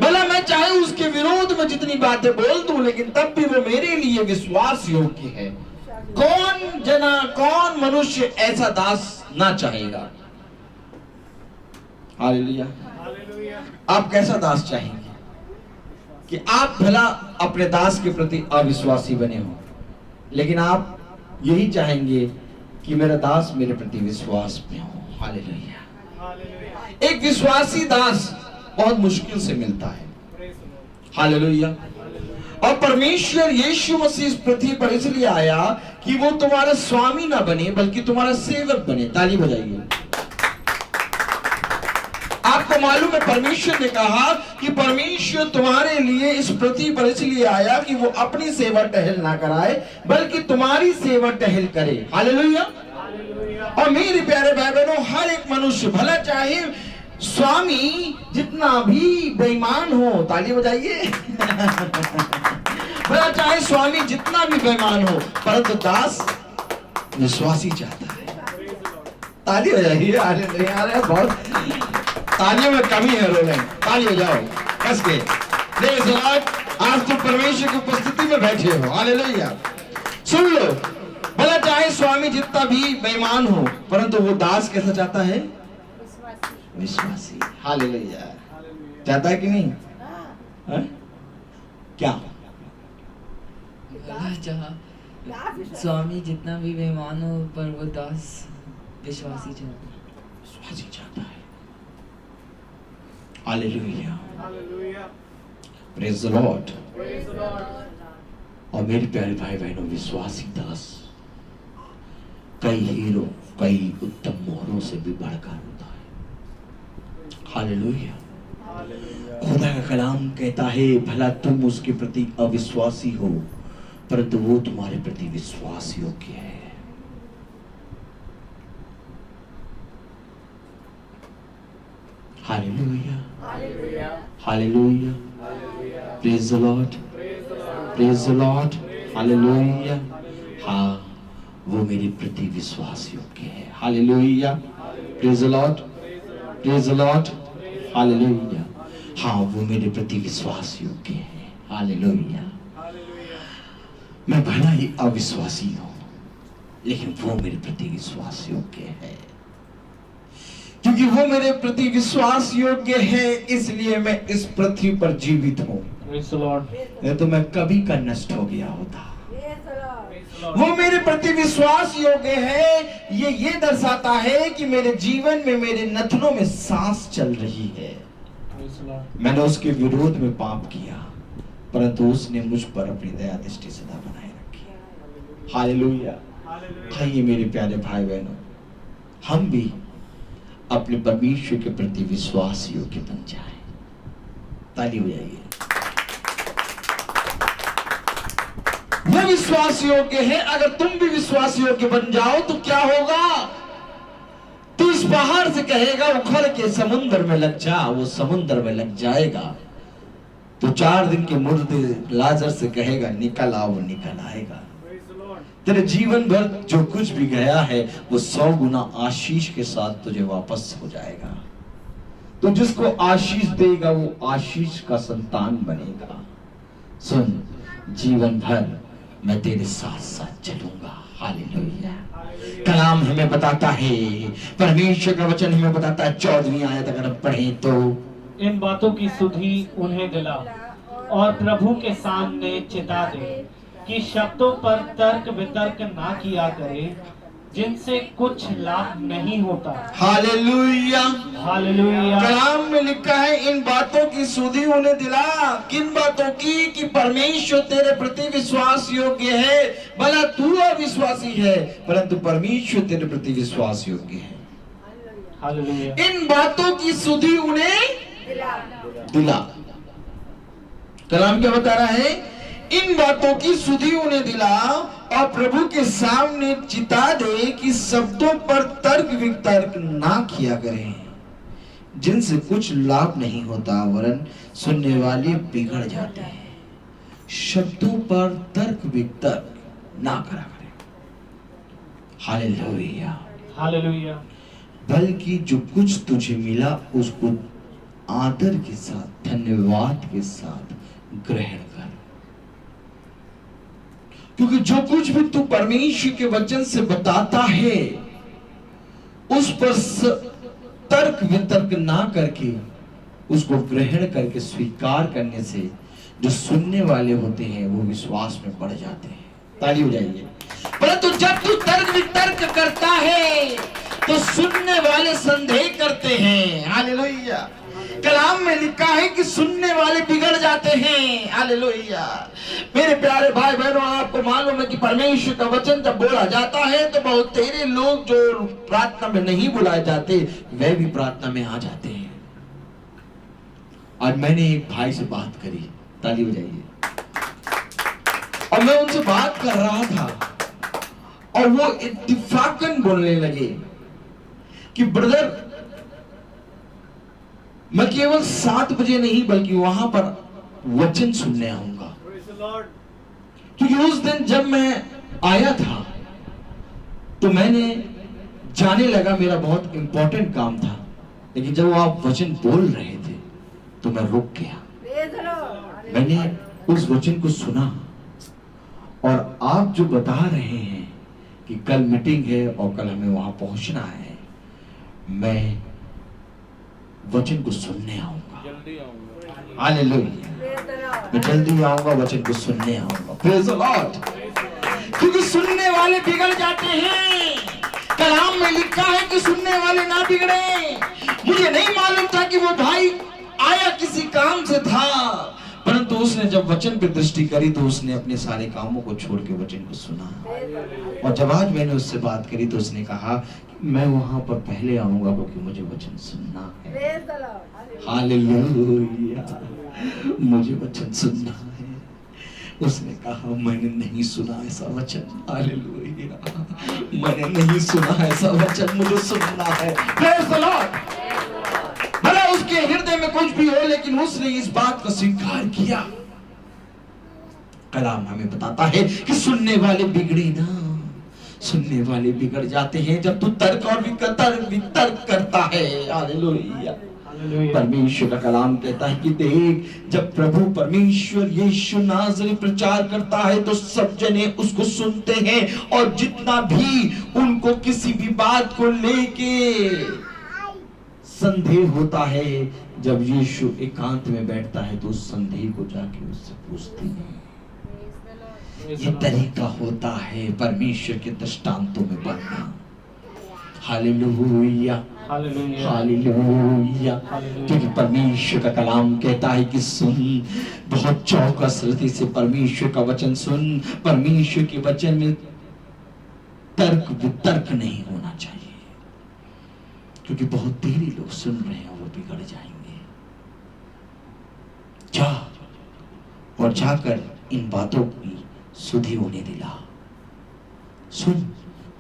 भला मैं चाहे उसके विरोध में जितनी बातें बोल दूं, लेकिन तब भी वो मेरे लिए विश्वास योग्य है। कौन मनुष्य ऐसा दास ना चाहेगा? हालेलुया। आप कैसा दास चाहेंगे कि आप भला अपने दास के प्रति अविश्वासी बने हो, लेकिन आप यही चाहेंगे कि मेरा दास मेरे प्रति विश्वास में हो। हालेलुया। एक विश्वासी दास बहुत मुश्किल से मिलता है। हालेलुया। और परमेश्वर यीशु मसीह इस पृथ्वी पर इसलिए आया कि वो तुम्हारा स्वामी ना बने, बल्कि तुम्हारा सेवक बने। ताली बजाइए। आपको मालूम है परमेश्वर ने कहा कि परमेश्वर तुम्हारे लिए इस पृथ्वी पर इसलिए आया कि वो अपनी सेवा टहल ना कराए, बल्कि तुम्हारी सेवा टहल करे। हालेलुया। और मेरे प्यारे भाई बहनों, हर एक मनुष्य, भला चाहे स्वामी जितना भी बेईमान हो, ताली बजाइए। भला चाहे स्वामी जितना भी बेईमान हो, परंतु दास विश्वासी चाहता है। ताली बजाइए। अरे बहुत तालियों में कमी है, रोने ताली बजाओ कस के। Praise the Lord. आज तुम परमेश्वर की उपस्थिति में बैठे हो। हालेलुया। सुन लो, भला चाहे स्वामी जितना भी बेईमान हो, परंतु वो दास कैसा चाहता है? विश्वासी। हालेलुया। चाहता है कि नहीं? है? क्या?
स्वामी जितना भी बेईमान हो, पर वो दास विश्वासी चाहता है।
विश्वासी चाहता है। हालेलुया। Praise the Lord. और मेरे प्यारे भाई बहनों, विश्वासी दास कई हीरो, कई उत्तम मोहरों से भी बढ़कर होता है। हालेलुया। खुदा का कलाम कहता है भला तुम उसके प्रति अविश्वासी हो, परंतु वो तुम्हारे प्रति विश्वास योग्य है। Hallelujah. Hallelujah. Praise the lord. Praise the Lord. Hallelujah. हाँ, वो मेरे प्रति विश्वास योग्य है। Hallelujah. Praise the lord. Praise the Lord. Hallelujah. हाँ, वो मेरे प्रति विश्वास योग्य है। हालेलुया। मैं भला ही अविश्वासी हूं, लेकिन वो मेरे प्रति विश्वास योग्य है। क्योंकि वो मेरे प्रति विश्वास योग्य है, इसलिए मैं इस पृथ्वी पर जीवित हूं। नहीं तो मैं कभी का नष्ट हो गया होता। वो मेरे प्रति विश्वास योग्य है। ये दर्शाता है कि मेरे जीवन में, मेरे नथनों में सांस चल रही है। मैंने उसके विरोध में पाप किया, परंतु उसने मुझ पर अपनी दया दृष्टि सदा बनाए रखी। हालेलुया। आइए मेरे प्यारे भाई बहनों, हम भी अपने परमेश्वर के प्रति विश्वास योग्य बन जाए। ताली बजाइए। वो विश्वास योग्य है। अगर तुम भी विश्वास योग्य बन जाओ तो क्या होगा? तू इस पहाड़ से कहेगा उखड़ के समुद्र में लग जा, वो समुद्र में लग जाएगा। तो 4 दिन के मुर्दे लाजर से कहेगा निकल आओ, वो निकल आएगा। तेरे जीवन भर जो कुछ भी गया है वो 100 गुना आशीष के साथ तुझे वापस हो जाएगा। तो जिसको आशीष देगा वो आशीष का संतान बनेगा। सुन, जीवन भर मैं तेरे साथ साथ चलूंगा। हालेलुया। कलाम हमें बताता है, परमेश्वर का वचन हमें बताता है, 14वीं आयत अगर हम पढ़ें तो,
इन बातों की सुधि उन्हें दिला और प्रभु के सामने चिता दे कि शब्दों पर तर्क वितर्क ना किया करे जिनसे कुछ लाभ नहीं होता।
Hallelujah,
hallelujah.
कलाम में लिखा है इन बातों की सुधि उन्हें दिला। किन बातों की? कि परमेश्वर तेरे प्रति विश्वास योग्य है। भला तू अविश्वासी है परंतु परमेश्वर तेरे प्रति विश्वास योग्य है।
हालेलुया।
इन बातों की सुधि उन्हें दिला। कलाम क्या बता रहा है? इन बातों की सुधि उन्हें दिला और प्रभु के सामने चिता दे कि शब्दों पर तर्क वितर्क ना किया करें जिनसे कुछ लाभ नहीं होता वरन सुनने वाले बिगड़ जाते हैं। शब्दों पर तर्क वितर्क ना करा करें। Hallelujah,
hallelujah.
बल्कि जो कुछ तुझे मिला उसको आदर के साथ, धन्यवाद के साथ ग्रहण कर। क्योंकि जो कुछ भी तू परमेश्वर के वचन से बताता है उस पर तर्क वितर्क ना करके उसको ग्रहण करके स्वीकार करने से जो सुनने वाले होते हैं वो विश्वास में बढ़ जाते हैं। ताली हो जाइए। परंतु जब तू तर्क वितर्क करता है तो सुनने वाले संदेह करते हैं। हालेलुया। कलाम में लिखा है कि सुनने वाले बिगड़ जाते हैं। हालेलुया। मेरे प्यारे भाई बहनों, आपको मालूम है कि परमेश्वर का वचन जब बोला जाता है तो बहुत तेरे लोग जो प्रार्थना में नहीं बुलाए जाते वे भी प्रार्थना में आ जाते हैं। आज मैंने एक भाई से बात करी, ताली बजाइए, और मैं उनसे बात कर रहा था और वो इत्तेफाकन बोलने लगे कि ब्रदर मैं केवल 7 बजे नहीं बल्कि वहां पर वचन सुनने आऊंगा। क्योंकि उस दिन जब मैं आया था तो मैंने जाने लगा मेरा बहुत इंपॉर्टेंट काम था, लेकिन जब आप वचन बोल रहे थे तो मैं रुक गया। मैंने उस वचन को सुना और आप जो बता रहे हैं कि कल मीटिंग है और कल हमें वहां पहुंचना है, मैं वचन को सुनने आऊंगा। हालेलुया। मैं जल्दी आऊंगा, वचन को सुनने आऊंगा। Praise the Lord. क्योंकि सुनने वाले बिगड़ जाते हैं। कलाम में लिखा है कि सुनने वाले ना बिगड़े। मुझे नहीं मालूम था कि वो भाई आया किसी काम से था, परंतु उसने जब वचन पे दृष्टि करी तो उसने अपने सारे कामों को छोड़ के वचन को सुना। और जब आज मैंने उससे बात करी तो उसने कहा मैं वहां पर पहले आऊंगा क्योंकि मुझे वचन सुनना है। हालेलुया। मुझे वचन सुनना है। उसने कहा मैंने नहीं सुना ऐसा वचन। हालेलुया। मैंने नहीं सुना ऐसा वचन, मुझे सुनना है। Praise the Lord. भला उसके हृदय में कुछ भी हो लेकिन उसने इस बात को स्वीकार किया। कलाम हमें बताता है कि सुनने वाले बिगड़े ना, सुनने वाले बिगड़ जाते हैं जब तू तर्क और वितर्क करता है। हालेलुया। परमेश्वर का कलाम कहता है कि देख, जब प्रभु परमेश्वर यीशु नाज़री प्रचार करता है तो सब जने उसको सुनते हैं और जितना भी उनको किसी भी बात को लेके संदेह होता है, जब यीशु एकांत में बैठता है तो उस संदेह को जाके उससे पूछते हैं। ये तरीका होता है परमेश्वर के दृष्टांतों में बढ़ना। Hallelujah,
hallelujah,
hallelujah. क्योंकि परमेश्वर का कलाम कहता है कि सुन, बहुत चौकस से परमेश्वर का वचन सुन। परमेश्वर के वचन में तर्क वितर्क नहीं होना चाहिए। क्योंकि बहुत देरी लोग सुन रहे हैं, वो बिगड़ जाएंगे। जा और जाकर इन बातों की सुधि होने दिला। सुन,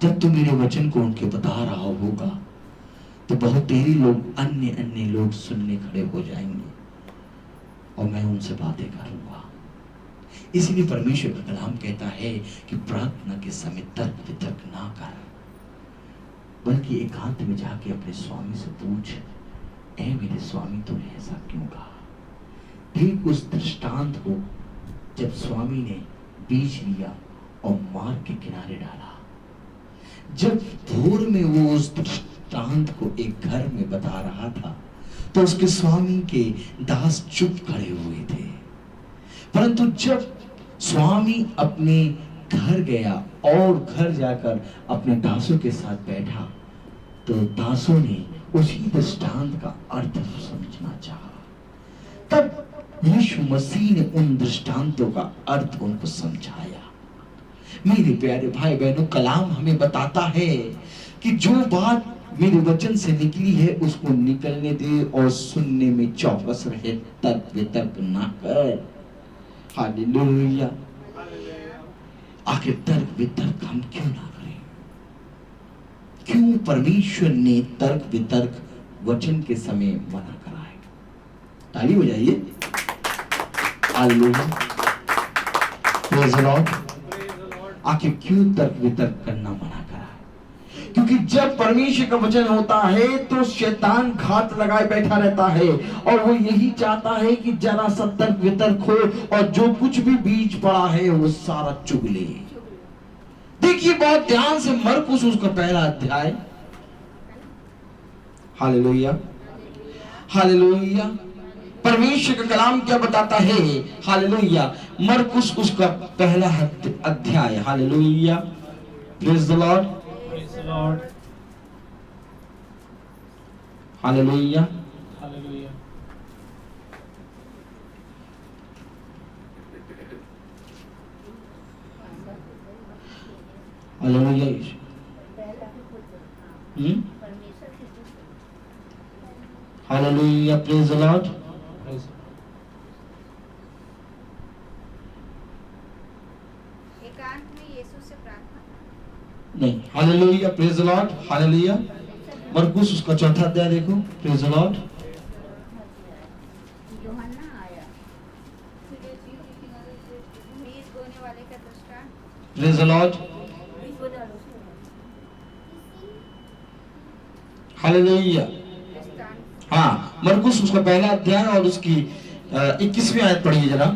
जब तू मेरे वचन को उनके बता रहा होगा तो बहुत देरी लोग अन्य अन्य लोग सुनने खड़े हो जाएंगे और मैं उनसे बातें करूंगा। इसलिए परमेश्वर का कलाम कहता है कि प्रार्थना के समय तर्क वितर्क ना कर, बल्कि एकांत में जाके अपने स्वामी से पूछ, ऐ मेरे स्वामी तूने ऐसा क्यों कहा। ठीक उस दृष्टांत को जब स्वामी ने बीज लिया और मार्ग के किनारे डाला, जब भोर में वो उस दृष्टांत को एक घर में बता रहा था तो उसके स्वामी के दास चुप खड़े हुए थे। परंतु जब स्वामी अपने घर गया और घर जाकर अपने दासों के साथ बैठा तो दासों ने उसी दृष्टांत का अर्थ समझना चाहा। तब यीशु मसीह ने उन दृष्टांतों का अर्थ उनको समझाया। मेरे प्यारे भाई बहनों, कलाम हमें बताता है कि जो बात मेरे वचन से निकली है उसको निकलने दे और सुनने में चौकस रहे, तर्क वितर्क ना कर। हालेलुया। आखिर तर्क वितर्क हम क्यों ना करें? क्यों परमेश्वर ने तर्क वितर्क वचन के समय मना करा है? ताली बजाइए। Hallelujah, praise the lord. आखिर क्यों तर्क वितर्क करना मना करा है? क्योंकि जब परमेश्वर का वचन होता है तो शैतान घात लगाए बैठा रहता है और वो यही चाहता है कि जरा सा तर्क वितर्क हो और जो कुछ भी बीज पड़ा है वो सारा चुग ले। देखिए बहुत ध्यान से मरकुस उसका पहला अध्याय। Hallelujah, hallelujah. परमेश्वर का कलाम क्या बताता है? हालेलुया। मरकुस उसका पहला अध्याय। Hallelujah, praise the lord,
praise the Lord,
hallelujah,
hallelujah.
Hallelujah. Hallelujah, praise the Lord.
एकांत में यीशु से प्रार्थना
नहीं, hallelujah, praise the Lord, hallelujah. मरकुस उसका चौथा अध्याय देखो, प्रेज़ द लॉर्ड।
यूहन्ना आया, बीज बोने वाले का दृष्टांत,
प्रेज़ द लॉर्ड, हालेलुया।
दृष्टांत
हाँ, मरकुस उसका पहला अध्याय और उसकी 21वीं आयत पढ़िए जरा।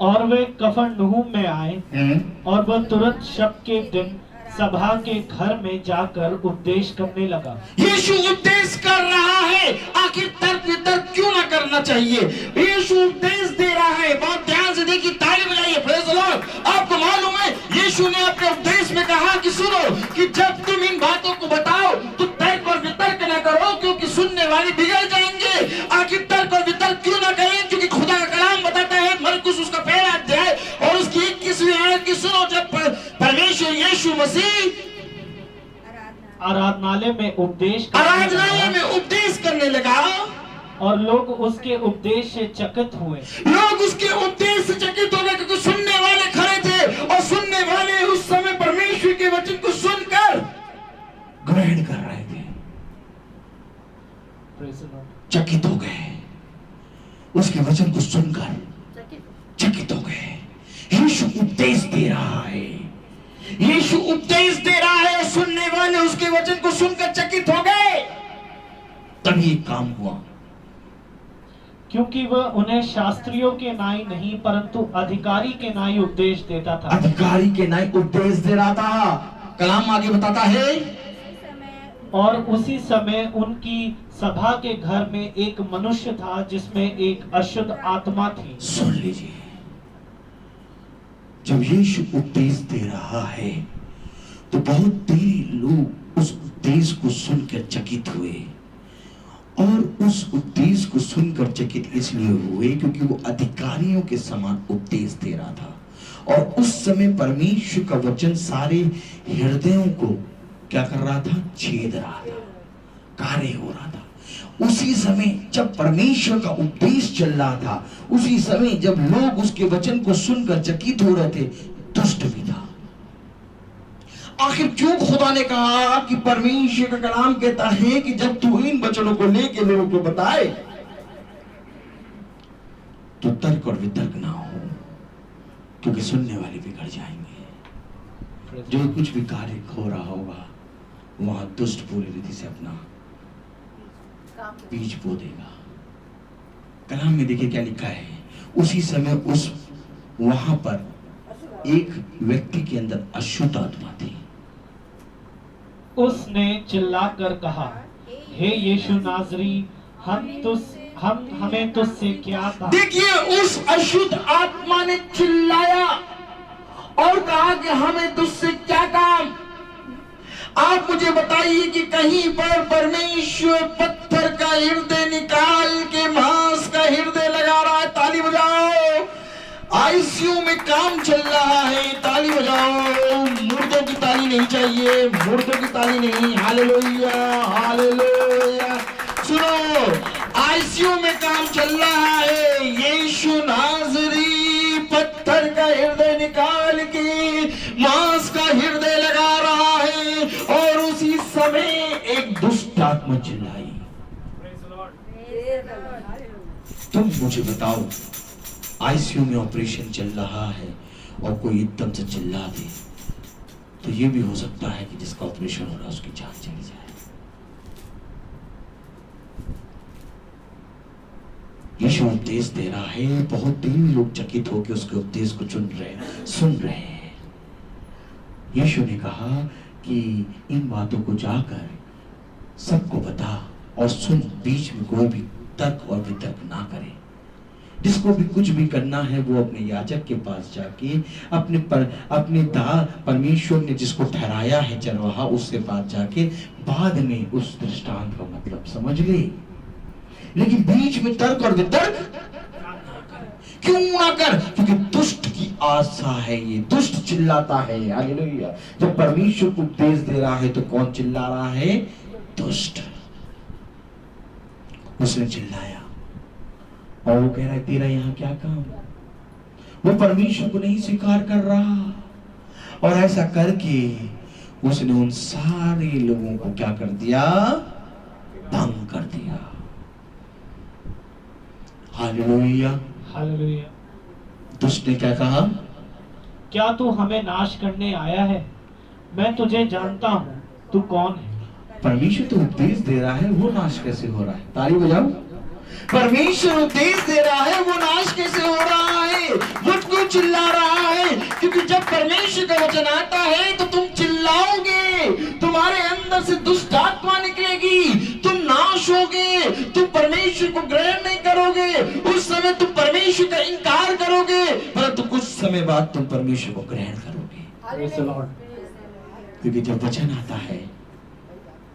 और वे कफरनहूम में आए और वह तुरंत शब के दिन सभा के घर में जाकर उपदेश करने लगा।
यीशु उपदेश कर रहा है, आखिर तर्क वितर्क क्यों ना करना चाहिए? यीशु उपदेश दे रहा है। बहुत ध्यान से देखिए, ताली बजाइए, प्रेज़ द लॉर्ड। आपको मालूम है यीशु ने अपने उपदेश में कहा कि सुनो, कि जब तुम इन बातों को बताओ तो तर्क और वितर्क ना करो, क्योंकि सुनने वाले बिगड़ जाएंगे। आखिर तर्क और वितर्क क्यों ना करें? क्योंकि खुदा का कलाम बताता है, मरकुस उसका पहला अध्याय और उसकी 21वीं आयत की सुनो, जब परमेश्वर यीशु मसीह
आराधनालय में उपदेश
करने लगा
और लोग उसके उपदेश से चकित हुए।
लोग उसके उपदेश से चकित हो गए, क्योंकि सुनने वाले खड़े थे और सुनने वाले उस समय परमेश्वर के वचन को सुनकर ग्रहण कर रहे थे। चकित हो गए, उसके वचन को सुनकर चकित हो गए। यीशु उपदेश दे रहा है, यीशु उपदेश दे रहा है और सुनने वाले उसके वचन को सुनकर चकित हो गए। तभी एक काम हुआ,
क्योंकि वह उन्हें शास्त्रियों के नाई नहीं परंतु अधिकारी के नाई उपदेश देता था।
अधिकारी के नाई उपदेश दे रहा था। कलाम आगे बताता है,
और उसी समय उनकी सभा के घर में एक मनुष्य था जिसमें एक अशुद्ध आत्मा थी।
सुन लीजिए, जब यीशु उपदेश दे रहा है तो बहुत देरी लोग उस उपदेश को सुनकर चकित हुए, और उस उपदेश को सुनकर चकित इसलिए हुए क्योंकि वो अधिकारियों के समान उपदेश दे रहा था। और उस समय परमेश्वर का वचन सारे हृदयों को क्या कर रहा था? छेद रहा था। कार्य हो रहा था, उसी समय जब परमेश्वर का उपदेश चल रहा था, उसी समय जब लोग उसके वचन को सुनकर चकित हो रहे थे, दुष्ट भी था। आखिर क्यों खुदा ने कहा कि परमेश्वर का कलाम कहता है कि जब तू इन वचनों को लेके लोगों को बताए तो तर्क और वितर्क ना हो, क्योंकि सुनने वाले बिगड़ जाएंगे। जो कुछ भी कार्य हो रहा होगा वहां दुष्ट पूरी रीति से अपना बीज बो देगा। कलाम में देखिए क्या लिखा है, उसी समय उस वहां पर एक व्यक्ति के अंदर अशुद्ध आत्मा थी।
उसने चिल्लाकर कहा, हे यीशु नाजरी, हमें तुझसे क्या काम?
देखिए उस अशुद्ध आत्मा ने चिल्लाया और कहा कि हमें तुझसे क्या काम। आप मुझे बताइए कि कहीं पर परमेश्वर पत्थर का हृदय निकाल के मांस का हृदय लगा रहा है? ताली बजाओ। आईसीयू में काम चल रहा है, ताली बजाओ। मुर्दों की ताली नहीं चाहिए, मुर्दों की ताली नहीं। Hallelujah hallelujah. सुनो, आईसीयू में काम चल रहा है। यीशु नाज़री पत्थर का हृदय निकाल के मांस का हृदय लगा रहा है, और उसी समय एक दुष्ट आत्मा चिल्लाई। तुम मुझे बताओ, आईसीयू में ऑपरेशन चल रहा है और कोई एकदम से चिल्ला दे तो ये भी हो सकता है कि जिसका ऑपरेशन हो रहा है उसकी जान चली जाए। यीशु उपदेश दे रहा है, बहुत दिन लोग चकित होकर उसके उपदेश को सुन रहे हैं। यीशु ने कहा कि इन बातों को जाकर सबको बता और सुन, बीच में कोई भी तर्क और वितर्क ना करे। जिसको भी कुछ भी करना है वो अपने याजक के पास जाके परमेश्वर ने जिसको ठहराया है चरवाहा, उसके पास जाके बाद में उस दृष्टांत का मतलब समझ ले, लेकिन बीच में तर्क और वितर्क क्यों ना कर, क्योंकि दुष्ट की आशा है। ये दुष्ट चिल्लाता है। हालेलुया। जब परमेश्वर को उपदेश दे रहा है तो कौन चिल्ला रहा है? दुष्ट। उसने चिल्लाया और वो कह रहा है तेरा यहाँ क्या काम? वो परमेश्वर को नहीं स्वीकार कर रहा, और ऐसा करके उसने उन सारे लोगों को क्या कर दिया? भंग कर दिया। Hallelujah
hallelujah.
दुष्ट ने क्या कहा?
क्या तू हमें नाश करने आया है? मैं तुझे जानता हूँ, तू कौन है?
परमेश्वर तो उपदेश दे रहा है, वो नाश कैसे हो रहा है? ताली बजाओ। परमेश्वर उपदेश दे रहा है, वो नाश कैसे हो रहा है? मुझको चिल्ला रहा है, क्योंकि जब परमेश्वर का वचन आता है तो तुम चिल्लाओगे, तुम्हारे अंदर से दुष्ट आत्मा निकलेगी, तुम नाश होगे, तुम परमेश्वर को ग्रहण नहीं करोगे। उस समय तुम परमेश्वर का इनकार करोगे, परंतु कुछ समय बाद तुम परमेश्वर को ग्रहण करोगे। क्योंकि जब वचन आता है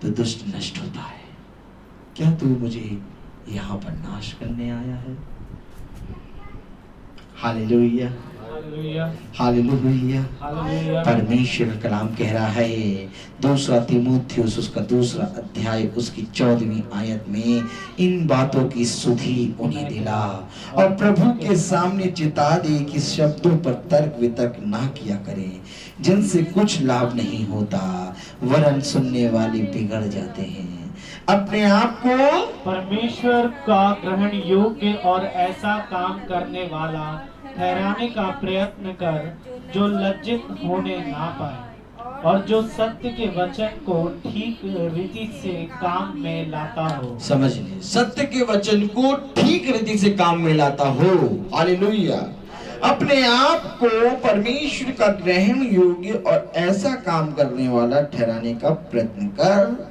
तो दुष्ट नष्ट होता है। क्या तू मुझे यहाँ पर नाश करने आया है? Hallelujah
hallelujah
hallelujah.
हालेलुया।
परमेश्वर का कलाम कह रहा है, 2 तीमुथियुस उसका 2 अध्याय उसकी 14वीं आयत में, इन बातों की सुधि उन्हें दिला और प्रभु के सामने चिता दे कि शब्दों पर तर्क वितर्क ना किया करें, जिनसे कुछ लाभ नहीं होता, वरन सुनने वाले बिगड़ जाते हैं। अपने आप को
परमेश्वर का ग्रहण योग्य और ऐसा काम करने वाला ठहराने का प्रयत्न कर, जो लज्जित होने ना पाए और जो सत्य के वचन को ठीक रीति से काम में लाता हो।
समझ ले, सत्य के वचन को ठीक रीति से काम में लाता हो। हालेलुया। अपने आप को परमेश्वर का ग्रहण योग्य और ऐसा काम करने वाला ठहराने का प्रयत्न कर।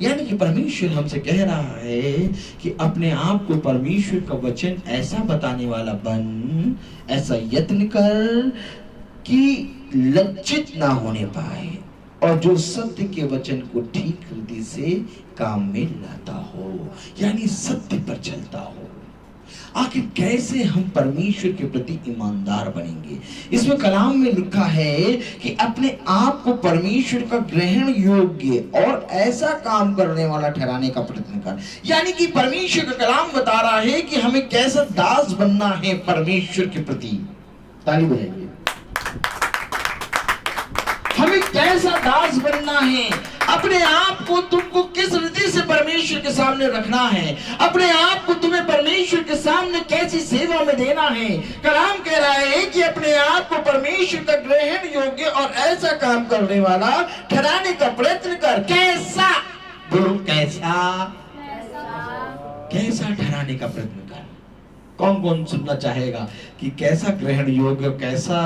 यानी कि परमेश्वर हमसे कह रहा है कि अपने आप को परमेश्वर का वचन ऐसा बताने वाला बन, ऐसा यत्न कर कि लज्जित ना होने पाए, और जो सत्य के वचन को ठीक रीति से काम में लाता हो, यानी सत्य पर चलता हो। आखिर कैसे हम परमेश्वर के प्रति ईमानदार बनेंगे? इसमें कलाम में लिखा है कि अपने आप को परमेश्वर का ग्रहण योग्य और ऐसा काम करने वाला ठहराने का प्रयत्न कर। यानी कि परमेश्वर का कलाम बता रहा है कि हमें कैसा दास बनना है परमेश्वर के प्रति। ताली बजाइए। हमें कैसा दास बनना है, अपने आप को तुमको किस रीति से परमेश्वर के सामने रखना है, अपने आप को तुम्हें परमेश्वर के सामने कैसी सेवा में देना है। कलाम कह रहा है कि अपने आप को परमेश्वर का ग्रहण योग्य और ऐसा काम करने वाला ठहराने का प्रयत्न कर। कैसा? बोलो कैसा? कैसा ठहराने का प्रयत्न कर। कौन कौन सुनना चाहेगा कि कैसा ग्रहण योग्य, कैसा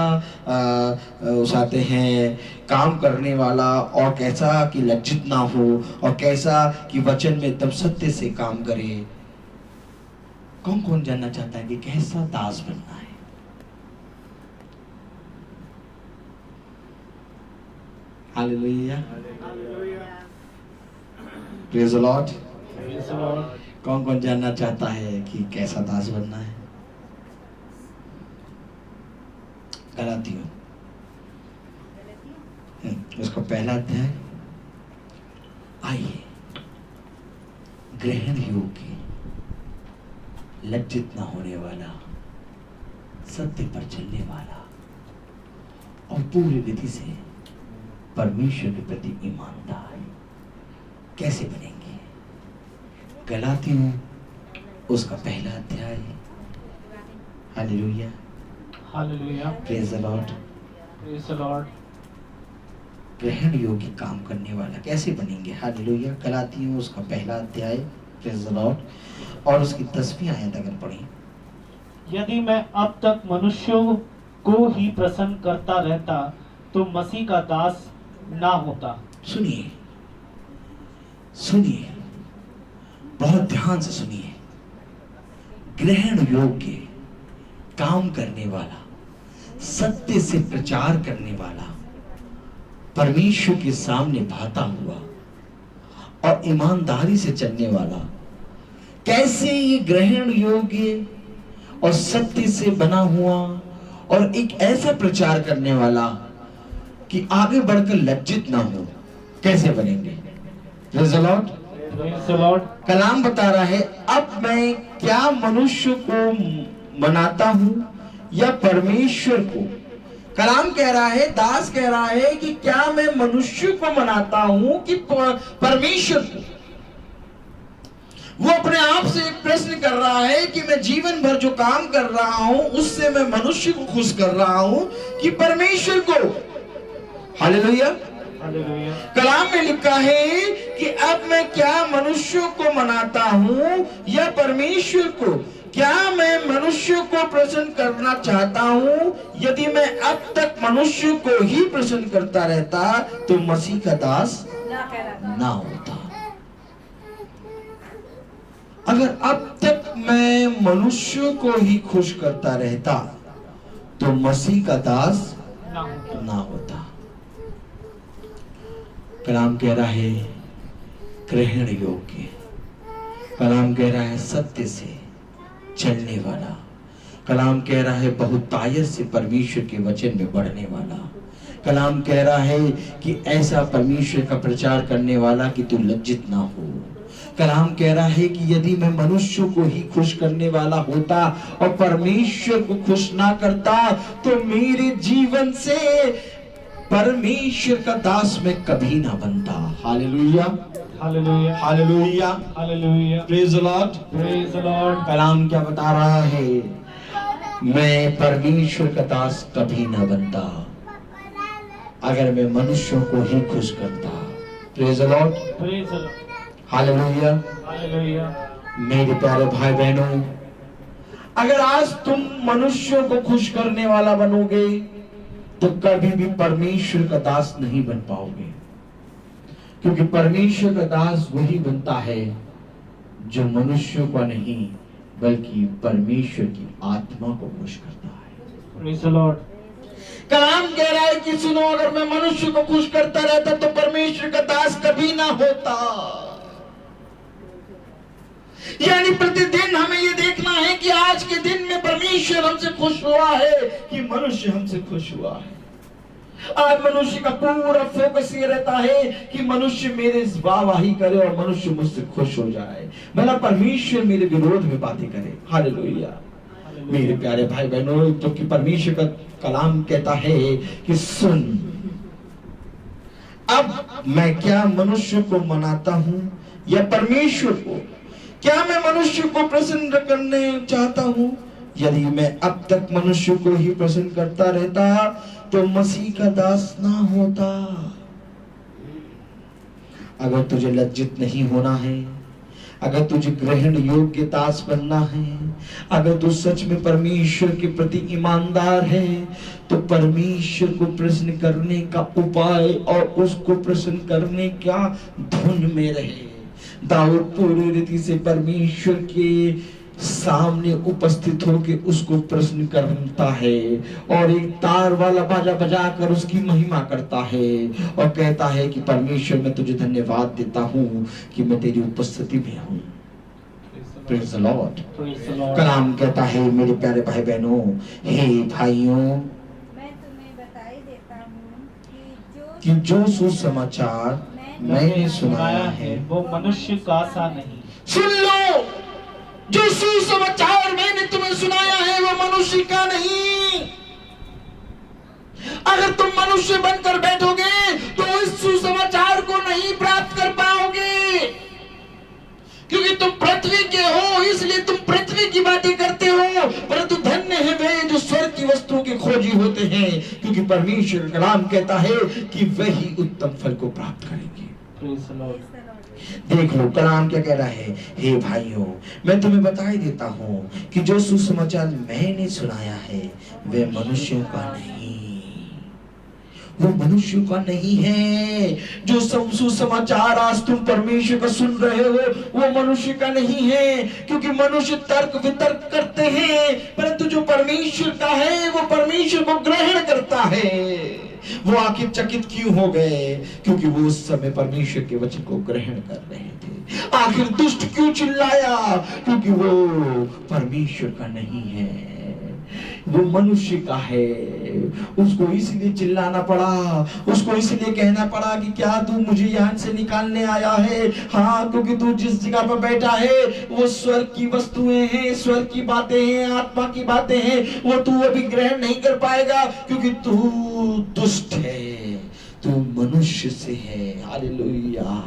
उसाते हैं काम करने वाला, और कैसा कि लज्जित ना हो, और कैसा कि वचन में एकदम सत्य से काम करे। कौन कौन जानना चाहता है कि कैसा दास बनना है? Hallelujah, praise the Lord. कौन कौन जानना चाहता है कि कैसा दास बनना है? गलातियों उसका पहला अध्याय। आइए, ग्रहण योग्य, लज्जित ना होने वाला, सत्य पर चलने वाला और पूरी विधि से परमेश्वर के प्रति ईमानदार कैसे बनेंगे? गलातियों उसका पहला अध्याय। Hallelujah,
hallelujah,
praise the lord,
praise the Lord.
ग्रहण योग्य काम करने वाला कैसे बनेंगे? हालेलुया। गलातियों उसका पहला अध्याय, प्रेज द लॉर्ड, और उसकी 10वीं आयत अगर पढ़ें।
यदि मैं अब तक मनुष्यों को ही प्रसन्न करता रहता तो मसीह का दास ना होता।
सुनिए, सुनिए, बहुत ध्यान से सुनिए। ग्रहण योग्य काम करने वाला, सत्य से प्रचार करने वाला, परमेश्वर के सामने भाता हुआ और ईमानदारी से चलने वाला, कैसे ये ग्रहण योग्य और सत्य से बना हुआ और एक ऐसा प्रचार करने वाला कि आगे बढ़कर लज्जित ना हो, कैसे बनेंगे? Praise the lord,
praise the lord.
कलाम बता रहा है, अब मैं क्या मनुष्य को मनाता हूं या परमेश्वर को? कलाम कह रहा है, दास कह रहा है कि क्या मैं मनुष्य को मनाता हूं कि परमेश्वर को? वो अपने आप से एक प्रश्न कर रहा है कि मैं जीवन भर जो काम कर रहा हूं उससे मैं मनुष्य को खुश कर रहा हूं कि परमेश्वर को? Hallelujah,
hallelujah.
कलाम में लिखा है कि अब मैं क्या मनुष्यों को मनाता हूं या परमेश्वर को? क्या मैं मनुष्य को प्रसन्न करना चाहता हूं? यदि मैं अब तक मनुष्य को ही प्रसन्न करता रहता तो मसीह का दास ना होता। अगर अब तक मैं मनुष्य को ही खुश करता रहता तो मसीह का दास ना होता। कलाम कह रहा है ग्रहण योग्य, कलाम कह रहा है सत्य से चलने वाला, कलाम कह रहा है बहुतायत से परमेश्वर के वचन में बढ़ने वाला, कलाम कह रहा है कि ऐसा परमेश्वर का प्रचार करने वाला कि तू लज्जित ना हो। कलाम कह रहा है कि यदि मैं मनुष्य को ही खुश करने वाला होता और परमेश्वर को खुश ना करता तो मेरे जीवन से परमेश्वर का दास मैं कभी ना बनता। Hallelujah,
hallelujah,
hallelujah,
hallelujah.
Praise the lord,
praise the lord.
कलाम क्या बता रहा है? मैं परमेश्वर का दास कभी ना बनता अगर मैं मनुष्यों को ही खुश करता। Praise the lord,
praise the Lord.
Hallelujah,
hallelujah.
मेरे प्यारे भाई बहनों, अगर आज तुम मनुष्यों को खुश करने वाला बनोगे तो कभी भी परमेश्वर का दास नहीं बन पाओगे, क्योंकि परमेश्वर का दास वही बनता है जो मनुष्यों का नहीं बल्कि परमेश्वर की आत्मा को खुश करता है।
Praise the lord.
कलाम कह रहा है कि सुनो, अगर मैं मनुष्य को खुश करता रहता तो परमेश्वर का दास कभी ना होता। यानी प्रतिदिन हमें ये देखना है कि आज के दिन में परमेश्वर हमसे खुश हुआ है कि मनुष्य हमसे खुश हुआ है। आज मनुष्य का पूरा फोकस ये रहता है कि मनुष्य मेरे वाहवाही करे और मनुष्य मुझसे खुश हो जाए, भला परमेश्वर मेरे विरोध में बातें करे। हालेलुया। मेरे प्यारे भाई बहनों, तो कि परमेश्वर का कलाम कहता है कि सुन, अब मैं क्या मनुष्य को मनाता हूं या परमेश्वर को? क्या मैं मनुष्य को प्रसन्न करने चाहता हूं? यदि मैं अब तक मनुष्य को ही प्रसन्न करता रहता तो मसीह का दास ना होता। अगर तुझे लज्जित नहीं होना है, अगर तुझे ग्रहण योग्य दास बनना है, अगर तू सच में परमेश्वर के प्रति ईमानदार है, तो परमेश्वर को प्रसन्न करने का उपाय और उसको प्रसन्न करने का धुन में रहे। दाऊद पूरी रीति से परमेश्वर के सामने उपस्थित होकर उसको प्रश्न करता है और एक तार वाला बाजा बजाकर उसकी महिमा करता है और कहता है कि परमेश्वर, मैं तुझे धन्यवाद देता हूँ कि मैं तेरी उपस्थिति में हूँ। Praise the lord. कलाम कहता है मेरे प्यारे भाई बहनों, हे भाइयों,
मैं तुम्हें बताई देता हूँ
कि जो सुसमाचार मैंने सुनाया है
वो मनुष्य का सा नहीं।
सुन लो, जो सुसमाचार मैंने तुम्हें सुनाया है वो मनुष्य का नहीं। अगर तुम मनुष्य बनकर बैठोगे तो इस सुसमाचार को नहीं प्राप्त कर पाओगे, क्योंकि तुम पृथ्वी के हो, इसलिए तुम पृथ्वी की बातें करते हो। परंतु धन्य है वे जो स्वर्ग की वस्तुओं के खोजी होते हैं, क्योंकि परमेश्वर कलाम कहता है कि वही उत्तम फल को प्राप्त करेंगे। देख लो कलाम क्या कह रहा है। हे भाइयों, मैं तुम्हें बताई देता हूँ कि जो सुसमाचार मैंने सुनाया है वे मनुष्यों का नहीं, वो मनुष्यों का नहीं है। जो सब सुसमाचार आज तुम परमेश्वर का सुन रहे हो वो मनुष्य का नहीं है, क्योंकि मनुष्य तर्क वितर्क करते हैं, परंतु जो परमेश्वर का है वो परमेश्वर को ग्रहण करता है। वो आखिर चकित क्यों हो गए? क्योंकि वो उस समय परमेश्वर के वचन को ग्रहण कर रहे थे। आखिर दुष्ट क्यों चिल्लाया? क्योंकि वो परमेश्वर का नहीं है, वो मनुष्य का है। उसको इसलिए चिल्लाना पड़ा, उसको इसलिए कहना पड़ा कि क्या तू मुझे यहाँ से निकालने आया है? हाँ, क्योंकि तू जिस जगह पर बैठा है वो स्वर्ग की वस्तुएं हैं, स्वर्ग की बातें हैं, आत्मा की बातें हैं। वो तू अभी ग्रहण नहीं कर पाएगा क्योंकि तू दुष्ट है, तू मनुष्य से है। हालेलुया।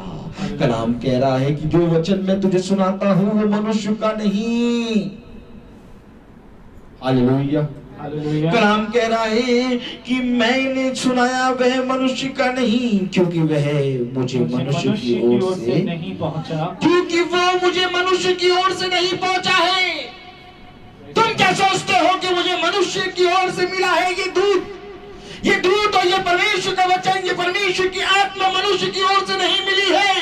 कलाम कह रहा है कि जो वचन मैं तुझे सुनाता हूँ वो मनुष्य का नहीं। हालेलुया। कलाम कह रहा है कि मैंने सुनाया वह मनुष्य का नहीं, क्योंकि वह मुझे मनुष्य की ओर से
नहीं पहुंचा,
क्योंकि वो मुझे मनुष्य की ओर से नहीं पहुंचा है। तुम क्या सोचते हो कि मुझे मनुष्य की ओर से मिला है ये दूत? ये दूत और ये परमेश्वर का वचन, ये परमेश्वर की आत्मा मनुष्य की ओर से नहीं मिली है,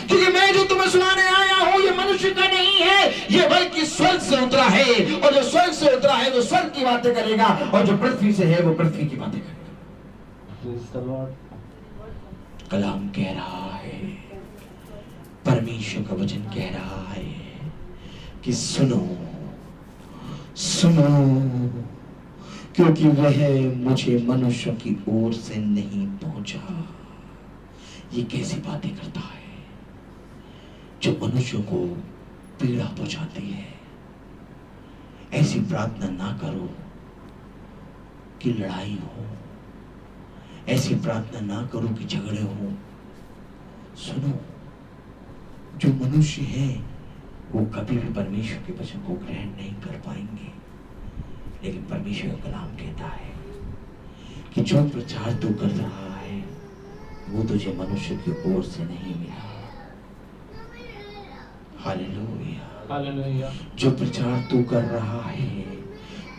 क्योंकि मैं जो तुम्हें सुनाने आया हूँ ये मनुष्य का नहीं है, ये बल्कि स्वर्ग से उतरा है। और जो स्वर्ग से उतरा है वो स्वर्ग की बातें करेगा, और जो पृथ्वी से है वो पृथ्वी की बातें करेगा। कलाम कह रहा है, परमेश्वर का वचन कह रहा है कि सुनो सुनो, क्योंकि वह मुझे मनुष्यों की ओर से नहीं पहुंचा। ये कैसी बातें करता है जो मनुष्यों को पीड़ा पहुंचाती है। ऐसी प्रार्थना ना करो कि लड़ाई हो, ऐसी प्रार्थना ना करो कि झगड़े हो। सुनो, जो मनुष्य है वो कभी भी परमेश्वर के वचन को ग्रहण नहीं कर पाएंगे, लेकिन परमेश्वर का कलाम कहता है कि जो प्रचार तू कर रहा है वो तुझे मनुष्य की ओर से नहीं मिला। Hallelujah, hallelujah. जो प्रचार तू कर रहा है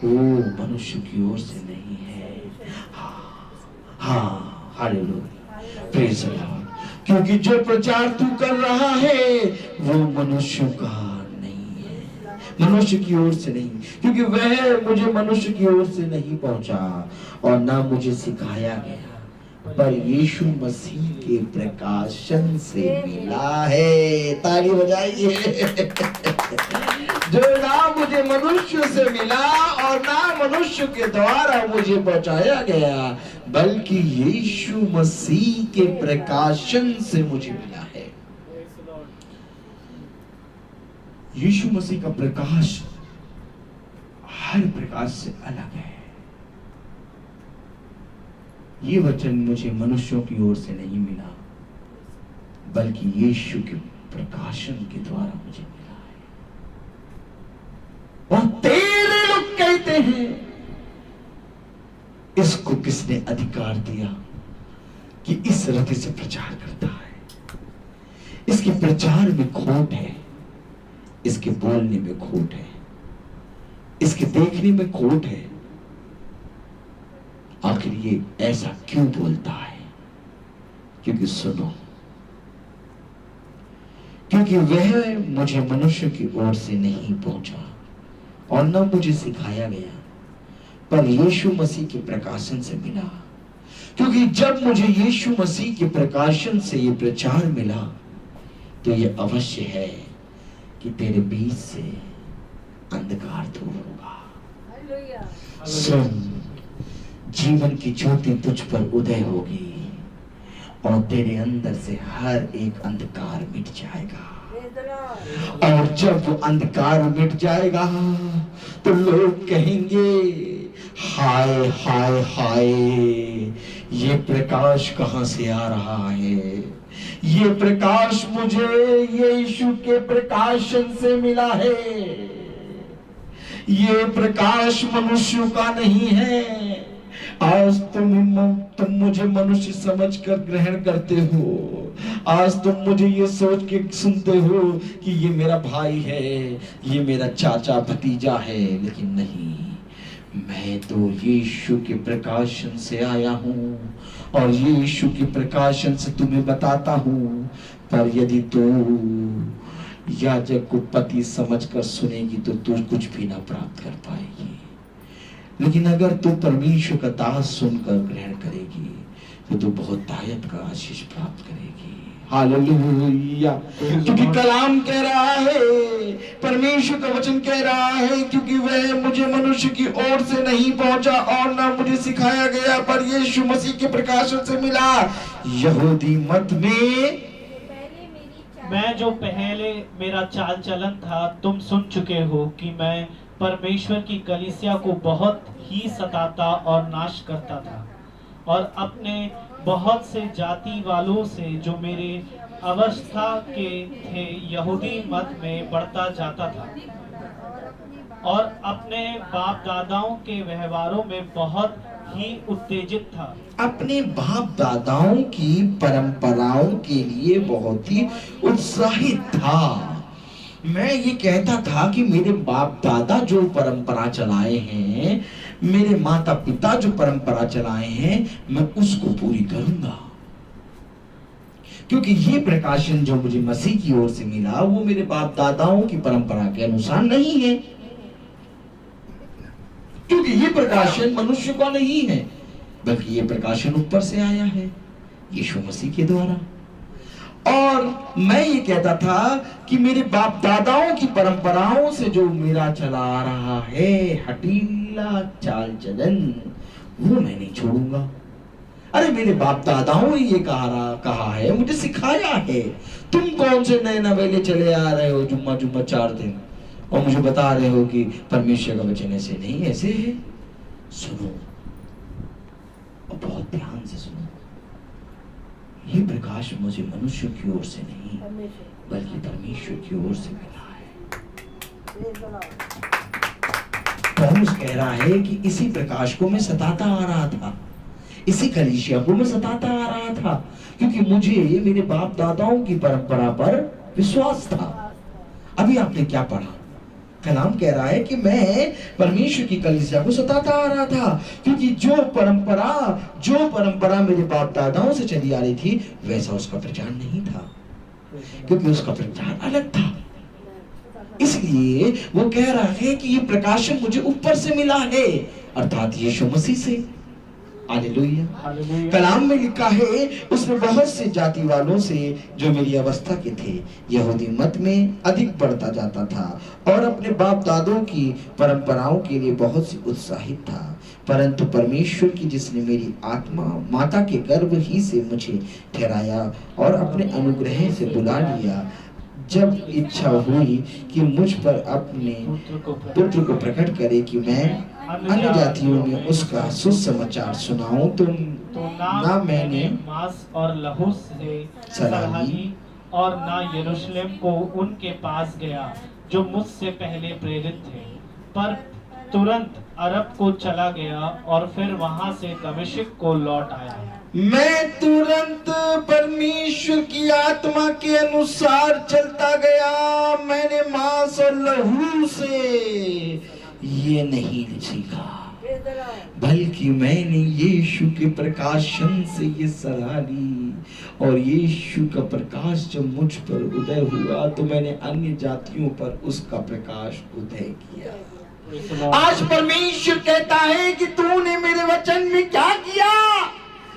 वो मनुष्य की ओर से नहीं है। हाँ, हालेलुया, प्रेज़ द लॉर्ड। क्योंकि जो प्रचार तू कर रहा है वो मनुष्य का नहीं है, मनुष्य की ओर से नहीं, क्योंकि वह मुझे मनुष्य की ओर से नहीं पहुंचा और ना मुझे सिखाया गया। पर यीशु मसीह के प्रकाशन से मिला है। ताली बजाइए। जो ना मुझे मनुष्य से मिला और ना मनुष्य के द्वारा मुझे पहुंचाया गया, बल्कि यीशु मसीह के प्रकाशन से मुझे मिला है। यीशु मसीह का प्रकाश हर प्रकाश से अलग है। ये वचन मुझे मनुष्यों की ओर से नहीं मिला, बल्कि यीशु के प्रकाशन के द्वारा मुझे मिला है। और तेरे लोग कहते हैं, इसको किसने अधिकार दिया कि इस रीति से प्रचार करता है? इसके प्रचार में खोट है, इसके बोलने में खोट है, इसके देखने में खोट है। आखिर ये ऐसा क्यों बोलता है? क्योंकि सुनो, क्योंकि वह मुझे मनुष्य की ओर से नहीं पहुंचा और न मुझे सिखाया गया, पर यीशु मसीह के प्रकाशन से मिला। क्योंकि जब मुझे यीशु मसीह के प्रकाशन से ये प्रचार मिला, तो ये अवश्य है कि तेरे बीच से अंधकार दूर होगा। सुन, जीवन की ज्योति तुझ पर उदय होगी और तेरे अंदर से हर एक अंधकार मिट जाएगा। और जब वो अंधकार मिट जाएगा तो लोग कहेंगे, हाय हाय हाय, ये प्रकाश कहां से आ रहा है? ये प्रकाश मुझे यीशु के प्रकाशन से मिला है। ये प्रकाश मनुष्यों का नहीं है। आज तुम मुझे मनुष्य समझकर ग्रहण करते हो। आज तुम मुझे ये सोच के सुनते हो कि ये मेरा भाई है, ये मेरा चाचा भतीजा है, लेकिन नहीं, मैं तो यीशु के प्रकाशन से आया हूँ और यीशु के प्रकाशन से तुम्हें बताता हूँ। पर यदि तू याजक को पति समझकर सुनेगी तो तू कुछ भी ना प्राप्त कर पाएगी, लेकिन अगर तू परमेश्वर का दास सुनकर ग्रहण करेगी तो तू बहुत दायत का आशीष प्राप्त करेगी। हालेलुया। क्योंकि कलाम कह रहा है, परमेश्वर का वचन कह रहा है, क्योंकि वह मुझे मनुष्य की ओर से नहीं पहुंचा और ना मुझे सिखाया गया, पर यीशु मसीह के प्रकाशन से मिला। यहूदी मत में
मैं जो पहले मेरा चाल चलन था तुम सुन चुके हो कि मैं परमेश्वर की कलीसिया को बहुत ही सताता और नाश करता था और अपने बहुत से जाति वालों से जो मेरे अवस्था के थे यहूदी मत में बढ़ता जाता था और अपने बाप दादाओं के व्यवहारों में बहुत ही उत्तेजित था।
अपने बाप दादाओं की परंपराओं के लिए बहुत ही उत्साहित था। मैं ये कहता था कि मेरे बाप दादा जो परंपरा चलाए हैं, मेरे माता पिता जो परंपरा चलाए हैं, मैं उसको पूरी करूंगा। क्योंकि ये प्रकाशन जो मुझे मसीह की ओर से मिला वो मेरे बाप दादाओं की परंपरा के अनुसार नहीं है। क्योंकि ये प्रकाशन मनुष्य का नहीं है, बल्कि ये प्रकाशन ऊपर से आया है यीशु मसीह के द्वारा। और मैं ये कहता था कि मेरे बाप दादाओं की परंपराओं से जो मेरा चला आ रहा है हठीला चाल चलन, वो मैं नहीं छोड़ूंगा। अरे मेरे बाप दादाओं ने ये कहा है, मुझे सिखाया है। तुम कौन से नए नवेले चले आ रहे हो जुम्मा जुम्मा 4 दिन और मुझे बता रहे हो कि परमेश्वर का वचन ऐसे नहीं ऐसे है। सुनो और बहुत ध्यान से सुनो। ये प्रकाश मुझे मनुष्य की ओर से नहीं बल्कि परमेश्वर की ओर से मिला है। पौलुस कह रहा है कि इसी प्रकाश को मैं सताता आ रहा था, इसी कलीसिया को मैं सताता आ रहा था, क्योंकि मुझे मेरे बाप दादाओं की परंपरा पर विश्वास था। अभी आपने क्या पढ़ा? कलाम कह रहा है कि मैं परमेश्वर की कलीसिया को सताता आ रहा था, क्योंकि जो परंपरा मेरे बाप दादाओं से चली आ रही थी वैसा उसका प्रचार नहीं था, क्योंकि उसका प्रचार अलग था। इसलिए वो कह रहा है कि ये प्रकाशन मुझे ऊपर से मिला है, अर्थात यीशु मसीह से। हालेलुया।
हालेलुया।
कलाम में लिखा है उसने बहुत से जाति वालों से जो मेरी अवस्था के थे यहूदी मत में अधिक बढ़ता जाता था और अपने बाप दादों की परंपराओं के लिए बहुत सी उत्साहित था, परंतु परमेश्वर की जिसने मेरी आत्मा माता के गर्भ ही से मुझे ठहराया और अपने अनुग्रह से बुला लिया, जब इच्छा हुई कि मुझ पर अपने पुत्र को प्रकट करे कि मैं अन्य जातियों में उसका सुसमाचार सुनाऊं, तो ना मैंने
मांस और लहू से
सलाह ली
और ना यरूशलेम को उनके पास गया जो मुझसे पहले प्रेरित थे, पर तुरंत अरब को चला गया और फिर वहां से दमिश्क को लौट आया।
मैं तुरंत परमेश्वर की आत्मा के अनुसार चलता गया, मैंने मांस और लहू से ये नहीं सीखा, बल्कि मैंने यीशु के प्रकाशन से ये सलाह ली, और यीशु का प्रकाश जब मुझ पर उदय हुआ तो मैंने अन्य जातियों पर उसका प्रकाश उदय किया। आज परमेश्वर कहता है कि तूने मेरे वचन में क्या किया?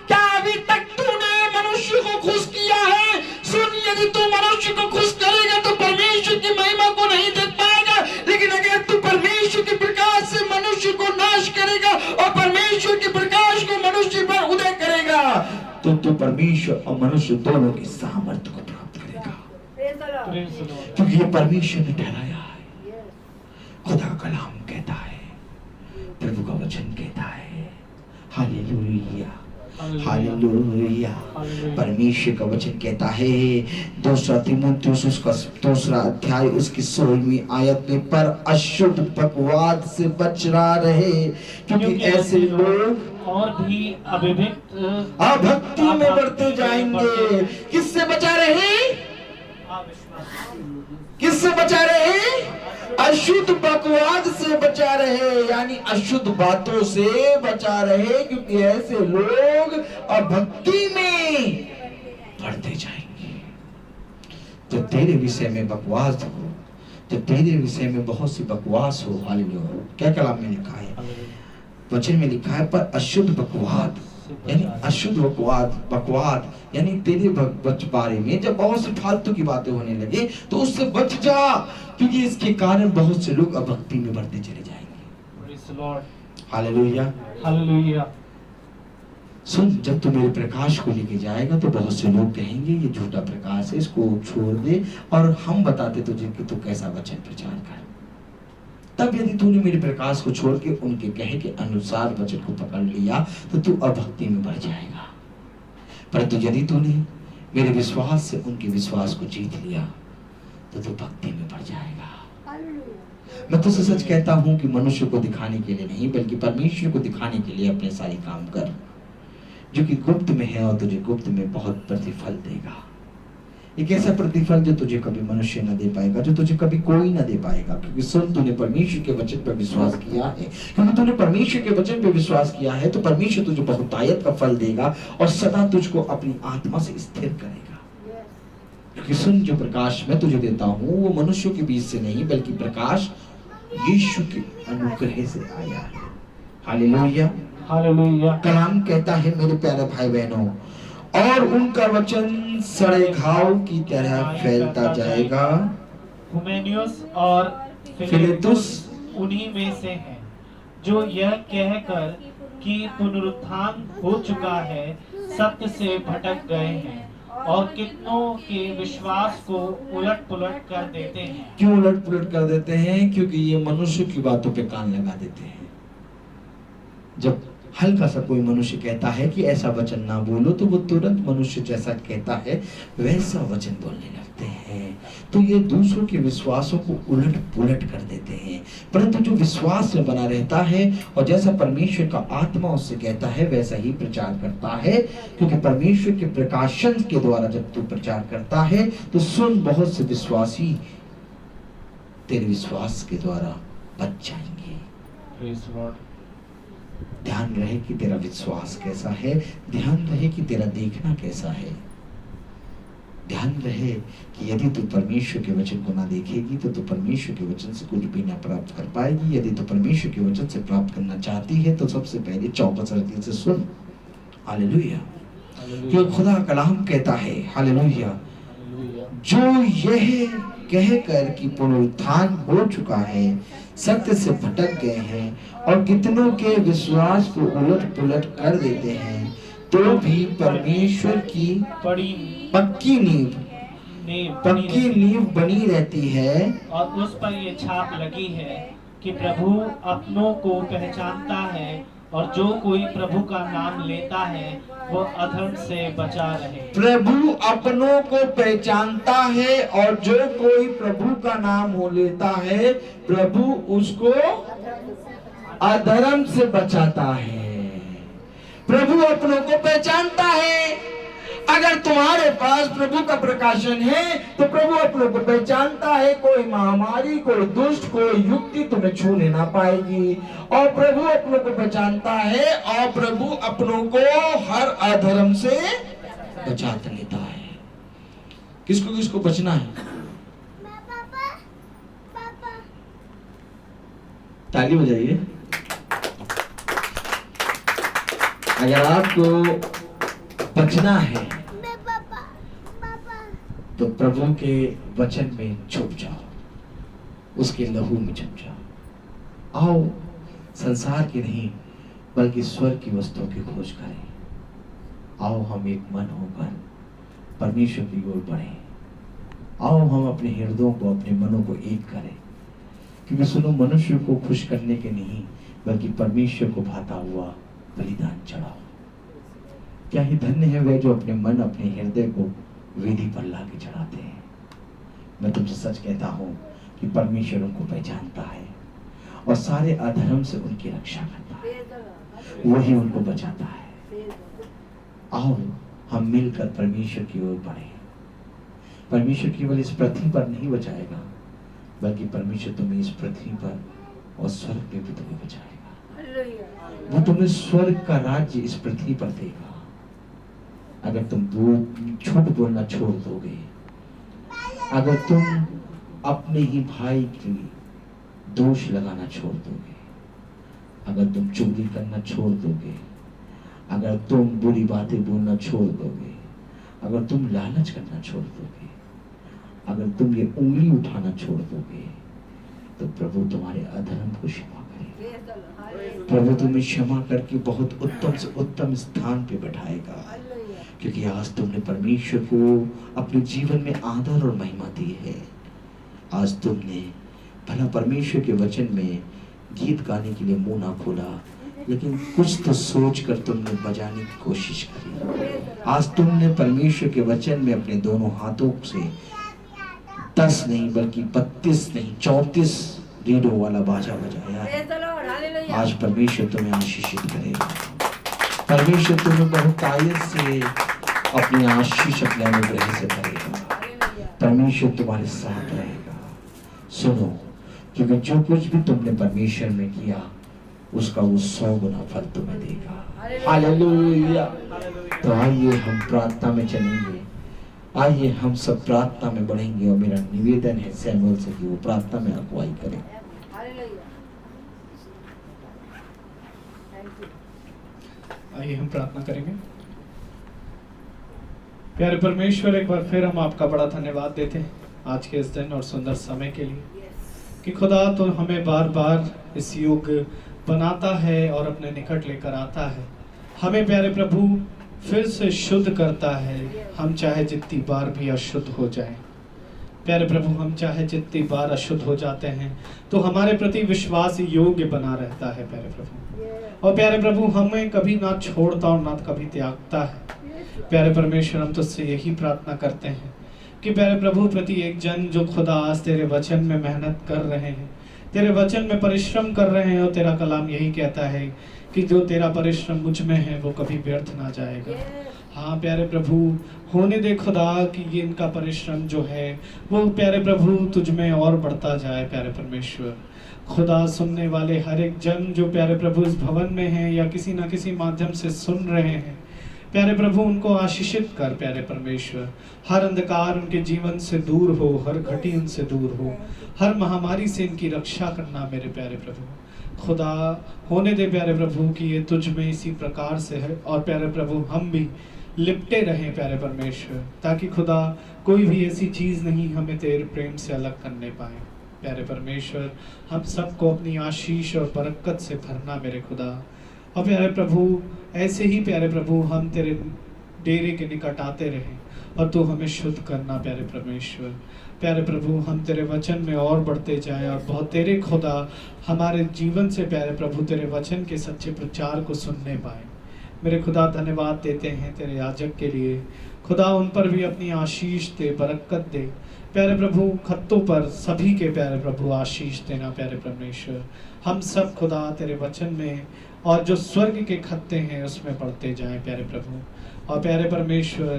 क्या अभी तक तूने मनुष्य को खुश किया है? सुन, यदि तू मनुष्य को खुश करेगा तो परमेश्वर की महिमा को नहीं देख पाएगा, लेकिन अगर तू परमेश्वर के प्रकाश से मनुष्य को नाश करेगा और परमेश्वर के प्रकाश को मनुष्य पर उदय करेगा तो तू परमेश्वर और मनुष्य दोनों की सामर्थ्य को प्राप्त करेगा, क्योंकि ये परमेश्वर ने ठहराया है। खुदा का कलाम कहता है, प्रभु का वचन कहता है, हालेलुया हालेलुया। परमेश्वर का वचन कहता है 2 तीमुथियुस उसका 2 अध्याय उसकी 16वीं आयत में, पर अशुद्ध बकवाद से बचना रहे, क्योंकि ऐसे लोग
और भी
अभक्ति में बढ़ते जाएंगे। किससे बचा रहे? किससे बचा रहे? अशुद्ध बकवाद से बचा रहे, यानी अशुद्ध बातों से बचा रहे, क्योंकि ऐसे लोग अभक्ति में बढ़ते जाएंगे। जब तेरे विषय में बकवास हो, जब तेरे विषय में बहुत सी बकवास हो, हालेलुया, क्या कलाम में लिखा है, वचन में लिखा है, पर अशुद्ध बकवाद यानी अशुद्ध बकवाद यानी तेरे बारे में जब बहुत सी फालतू की बातें होने लगे तो उससे बच जा, क्योंकि इसके कारण बहुत से लोग अभक्ति में बढ़ते चले जाएंगे। Hallelujah
hallelujah.
सुन, जब तू मेरे प्रकाश को लेके जाएगा तो बहुत से लोग कहेंगे ये झूठा प्रकाश है, इसको छोड़ दे, और हम बताते तुझे कि तू कैसा वचन प्रचार कर। तब यदि तूने मेरे प्रकाश को छोड़ के उनके कहे के अनुसार वचन को पकड़ लिया तो तू अभक्ति में बढ़ जाएगा, परंतु यदि तूने मेरे विश्वास से उनके विश्वास को जीत लिया तो तू भक्ति में बढ़ जाएगा। मैं तुझसे सच कहता हूं कि मनुष्य को दिखाने के लिए नहीं, बल्कि परमेश्वर को दिखाने के लिए अपने सारे काम कर, जो कि गुप्त में है और तुझे गुप्त में बहुत प्रतिफल देगा। एक ऐसा प्रतिफल जो तुझे कभी मनुष्य न दे पाएगा, जो तुझे कभी कोई न दे पाएगा, क्योंकि सुन, तूने परमेश्वर के वचन पर विश्वास किया है। क्योंकि तूने परमेश्वर के वचन पर विश्वास किया है तो परमेश्वर तुझे बहुतायत का फल देगा और सदा तुझको अपनी आत्मा से स्थिर करेगा। क्योंकि सुन, जो प्रकाश मैं तुझे देता हूँ वो मनुष्यों के बीच से नहीं, बल्कि प्रकाश यीशु के अनुग्रह से आया है। Hallelujah
hallelujah.
कलाम कहता है, मेरे प्यारे भाई बहनों, और उनका वचन सड़े घाव की तरह फैलता जाएगा।
हुमेनियुस और फिलेतुस उन्हीं में से हैं, जो यह कहकर कि पुनरुत्थान हो चुका है सत्य से भटक गए हैं और कितनों के विश्वास को उलट पुलट कर देते हैं।
क्यों उलट पुलट कर देते हैं? क्योंकि ये मनुष्य की बातों पे कान लगा देते हैं। जब हल्का सा कोई मनुष्य कहता है कि ऐसा वचन ना बोलो तो वो तुरंत मनुष्य जैसा कहता है वैसा वचन बोलने लगते हैं। तो ये दूसरों के विश्वासों को उलट पुलट कर देते हैं। परंतु जो विश्वास में बना रहता है और जैसा परमेश्वर का आत्मा उससे कहता है वैसा ही प्रचार करता है, क्योंकि परमेश्वर के प्रकाशन के द्वारा जब तू प्रचार करता है तो सुन, बहुत से विश्वासी तेरे विश्वास के द्वारा बच जाएंगे।
Praise the Lord.
ध्यान रहे कि तेरा विश्वास कैसा है, ध्यान रहे कि तेरा देखना कैसा है, ध्यान रहे कि यदि तू परमेश्वर के वचन को ना देखेगी तो तू परमेश्वर के वचन से कुछ भी ना प्राप्त कर पाएगी। यदि तू परमेश्वर के वचन से प्राप्त करना चाहती है तो सबसे पहले चौकस रखने से सुन। हालेलुया। क्योंकि खुदा कलाम कहता है, हालेलुया, जो यह कहकर कि पुनरुत्थान हो चुका है, सत्य से भटक गए हैं और कितनों के विश्वास को उलट पुलट कर देते हैं, तो भी परमेश्वर की पक्की नींव बनी रहती है
और उस पर ये छाप लगी है कि प्रभु अपनों को पहचानता है और जो कोई प्रभु का नाम लेता है वो अधर्म से बचा रहे।
प्रभु अपनों को पहचानता है और जो कोई प्रभु का नाम हो लेता है, प्रभु उसको अधर्म से बचाता है। प्रभु अपनों को पहचानता है। अगर तुम्हारे पास प्रभु का प्रकाशन है तो प्रभु अपनों को पहचानता है। कोई महामारी, कोई दुष्ट, कोई युक्ति तुम्हें छूने ना पाएगी। और प्रभु अपनों को पहचानता है और प्रभु अपनों को हर अधर्म से बचा लेता है। किसको किसको बचना है? ताली बजाइए। अगर आपको बचना है तो प्रभु के वचन में छुप जाओ, उसके लहू में छुप जाओ। आओ संसार की नहीं बल्कि स्वर्ग की वस्तुओं की खोज करें। आओ हम एक मन होकर परमेश्वर की ओर बढ़ें। आओ हम अपने हृदयों को, अपने मनों को एक करें। क्योंकि सुनो, मनुष्य को खुश करने के नहीं बल्कि परमेश्वर को भाता हुआ बलिदान चढ़ाओ। क्या ही धन्य है वे जो अपने मन, अपने हृदय को वेदी पर लाके चढ़ाते हैं। मैं तुमसे सच कहता हूं कि परमेश्वर उनको पहचानता है और सारे अधर्म से उनकी रक्षा करता है, वही उनको बचाता है। आओ हम मिलकर परमेश्वर की ओर बढ़े। परमेश्वर केवल इस पृथ्वी पर नहीं बचाएगा बल्कि परमेश्वर तुम्हें इस पृथ्वी पर और स्वर्ग में भी तुम्हें बचाएगा। वो तुम्हें स्वर्ग का राज्य इस पृथ्वी पर देगा अगर तुम झूठ बोलना छोड़ दोगे, अगर तुम अपने ही भाई की दोष लगाना छोड़ दोगे, अगर तुम चुगली करना छोड़ दोगे, अगर तुम बुरी बातें बोलना छोड़ दोगे, अगर तुम लालच करना छोड़ दोगे, अगर तुम ये उंगली उठाना छोड़ दोगे, तो प्रभु तुम्हारे अधर्म को क्षमा करेगा। प्रभु तुम्हें क्षमा करके बहुत उत्तम से उत्तम स्थान पे बैठाएगा। क्योंकि आज तुमने परमेश्वर को अपने जीवन में आदर और महिमा दी है। आज तुमने भला परमेश्वर के वचन में गीत गाने के लिए मुंह ना खोला, लेकिन कुछ तो सोच कर तुमने बजाने की कोशिश करी। आज तुमने परमेश्वर के वचन में अपने दोनों हाथों से 10 नहीं बल्कि 32 नहीं 34 रीडों वाला बाजा बजाया है। आज परमेश्वर तुम्हें आशीषित करेगा। परमेश्वर तुम्हें बहुतायत से अपनी आशीष, अपने अनुग्रह से भरेगा। परमेश्वर तुम्हारे साथ रहेगा। सुनो, क्योंकि जो कुछ भी तुमने परमेश्वर में किया उसका वो 100 गुना फल तुम्हें देगा। हालेलुया। तो आइए हम प्रार्थना में चलेंगे। आइए हम सब प्रार्थना में बढ़ेंगे और मेरा निवेदन है सैमुअल से कि वो प्रार्थना में अगुवाई करें।
आइए हम प्रार्थना करेंगे। प्यारे परमेश्वर, एक बार फिर हम आपका बड़ा धन्यवाद देते हैं आज के इस दिन और सुंदर समय के लिए कि खुदा तो हमें बार बार इस युग बनाता है और अपने निकट लेकर आता है। हमें प्यारे प्रभु फिर से शुद्ध करता है। हम चाहे जितनी बार भी अशुद्ध हो जाएं, प्यारे प्रभु हम चाहे जितनी बार अशुद्ध हो जाते हैं तो हमारे प्रति विश्वास योग्य बना रहता है प्यारे प्रभु। और प्यारे प्रभु हमें कभी ना छोड़ता और ना कभी त्यागता है। प्यारे परमेश्वर, हम तुझसे यही प्रार्थना करते हैं कि प्यारे प्रभु प्रति एक जन जो खुदा आज तेरे वचन में मेहनत कर रहे हैं, तेरे वचन में परिश्रम कर रहे हैं, और तेरा कलाम यही कहता है कि जो तेरा परिश्रम मुझ में है वो कभी व्यर्थ ना जाएगा। हाँ प्यारे प्रभु, होने दे खुदा कि ये इनका परिश्रम जो है वो प्यारे प्रभु तुझ में और बढ़ता जाए। प्यारे परमेश्वर खुदा, सुनने वाले हर एक जन जो प्यारे प्रभु इस भवन में हैं या किसी ना किसी माध्यम से सुन रहे हैं, प्यारे प्रभु उनको आशीषित कर प्यारे परमेश्वर। हर अंधकार उनके जीवन से दूर हो, हर घटी उनसे दूर हो, हर महामारी से इनकी रक्षा करना मेरे प्यारे प्रभु। खुदा होने दे प्यारे प्रभु कि ये तुझ में इसी प्रकार से है, और प्यारे प्रभु हम भी लिपटे रहें प्यारे परमेश्वर, ताकि खुदा कोई भी ऐसी चीज़ नहीं हमें तेरे प्रेम से अलग करने पाए। प्यारे परमेश्वर हम सबको अपनी आशीष और बरकत से भरना मेरे खुदा। और प्यारे प्रभु ऐसे ही प्यारे प्रभु हम तेरे डेरे के निकट आते रहें और तू हमें शुद्ध करना प्यारे परमेश्वर। प्यारे प्रभु हम तेरे वचन में और बढ़ते जाएं और बहुत तेरे खुदा हमारे जीवन से प्यारे प्रभु तेरे वचन के सच्चे प्रचार को सुनने पाए। मेरे खुदा धन्यवाद देते हैं तेरे याजक के लिए। खुदा उन पर भी अपनी आशीष दे, बरकत दे प्यारे प्रभु। खत्तों पर सभी के प्यारे प्रभु आशीष देना प्यारे परमेश्वर। हम सब खुदा तेरे वचन में और जो स्वर्ग के खत्ते हैं उसमें पढ़ते जाएं प्यारे प्रभु। और प्यारे परमेश्वर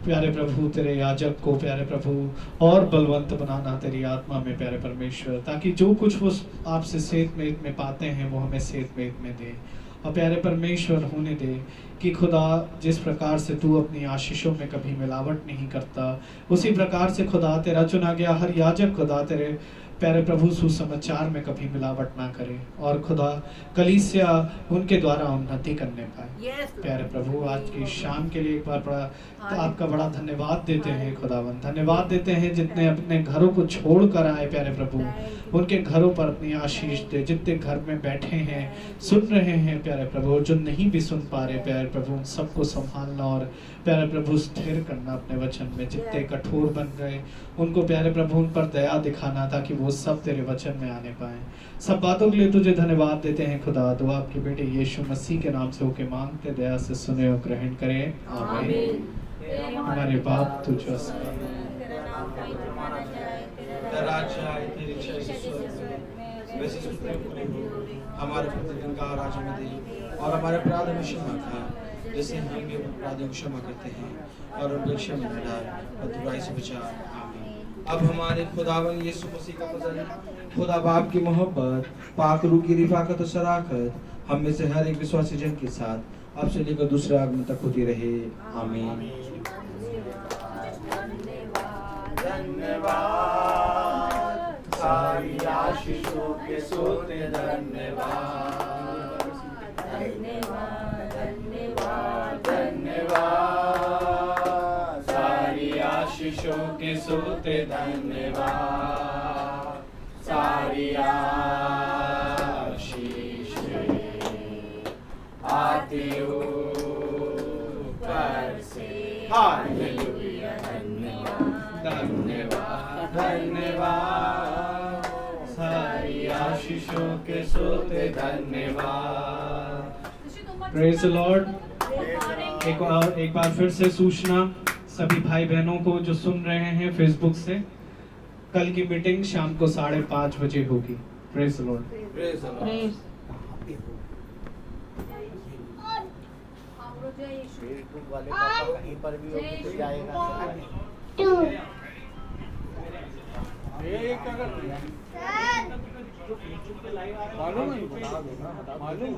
प्यारे प्रभु तेरे याजक को प्यारे प्रभु और बलवंत बनाना तेरी आत्मा में प्यारे परमेश्वर, ताकि जो कुछ वो आपसे सेहत में पाते हैं वो हमें सेहत में दे। और प्यारे परमेश्वर होने दे कि खुदा जिस प्रकार से तू अपनी आशीषों में कभी मिलावट नहीं करता, उसी प्रकार से खुदा तेरा चुना गया हर याजक खुदा तेरे प्यारे प्रभु सुसमाचार में कभी मिलावट ना करे, और खुदा कलीसिया उनके द्वारा उन्नति करने पाए। प्यारे प्रभु आज की शाम के लिए एक बार बड़ा आपका बड़ा धन्यवाद देते हैं खुदावन। धन्यवाद देते हैं जितने अपने घरों को छोड़ कर आए प्यारे प्रभु, उनके घरों पर अपनी आशीष दे। जितने घर में बैठे हैं सुन रहे हैं प्यारे प्रभु, जो नहीं भी सुन पा रहे प्यारे प्रभु, उन सबको संभालना और प्यारे प्रभु स्थिर करना अपने वचन में। जितने कठोर बन गए उनको प्यारे प्रभु उन पर दया दिखाना, ताकि वो सब तेरे वचन में आने पाए। सब बातों के लिए तुझे धन्यवाद देते हैं खुदा। दुआ आपके बेटे यीशु मसीह के नाम से होके मांगते, दया से सुने और ग्रहण करें, आमीन। हमारे बाप तुझ
हमारे प्रतिदिन का आज हमें दे, और हमारे अपराध में क्षमा कर जैसे हम भी अपराधियों को क्षमा करते हैं, और उन पर क्षमा न डाल और बुराई से बचा, आमीन। अब हमारे खुदावन यीशु मसीह का फजल, खुदा बाप की मोहब्बत, पाक रूह की रिफाकत और शराकत हम में से हर एक विश्वासी जन के साथ अब से लेकर दूसरे आगमन तक होती रहे, आमीन।
धन्यवाद सारी आशीषों के सोते, धन्यवाद धन्यवाद धन्यवाद धन्यवाद सारी आशीषों के सोते, धन्यवाद सारी आशीष आती ऊपर से, हालेलुया धन्यवाद धन्यवाद धन्यवाद सारी आशीषों के सोते, धन्यवाद।
Praise the Lord. एक बार फिर से सूचना सभी भाई बहनों को जो सुन रहे हैं फेसबुक से, कल की मीटिंग शाम को 5:30 बजे होगी। Praise the lord.
Praise the Lord.
Facebook वाले पापा कहीं पर भी होगी तो जाएगा। मालूम है, बता दो ना, मालूम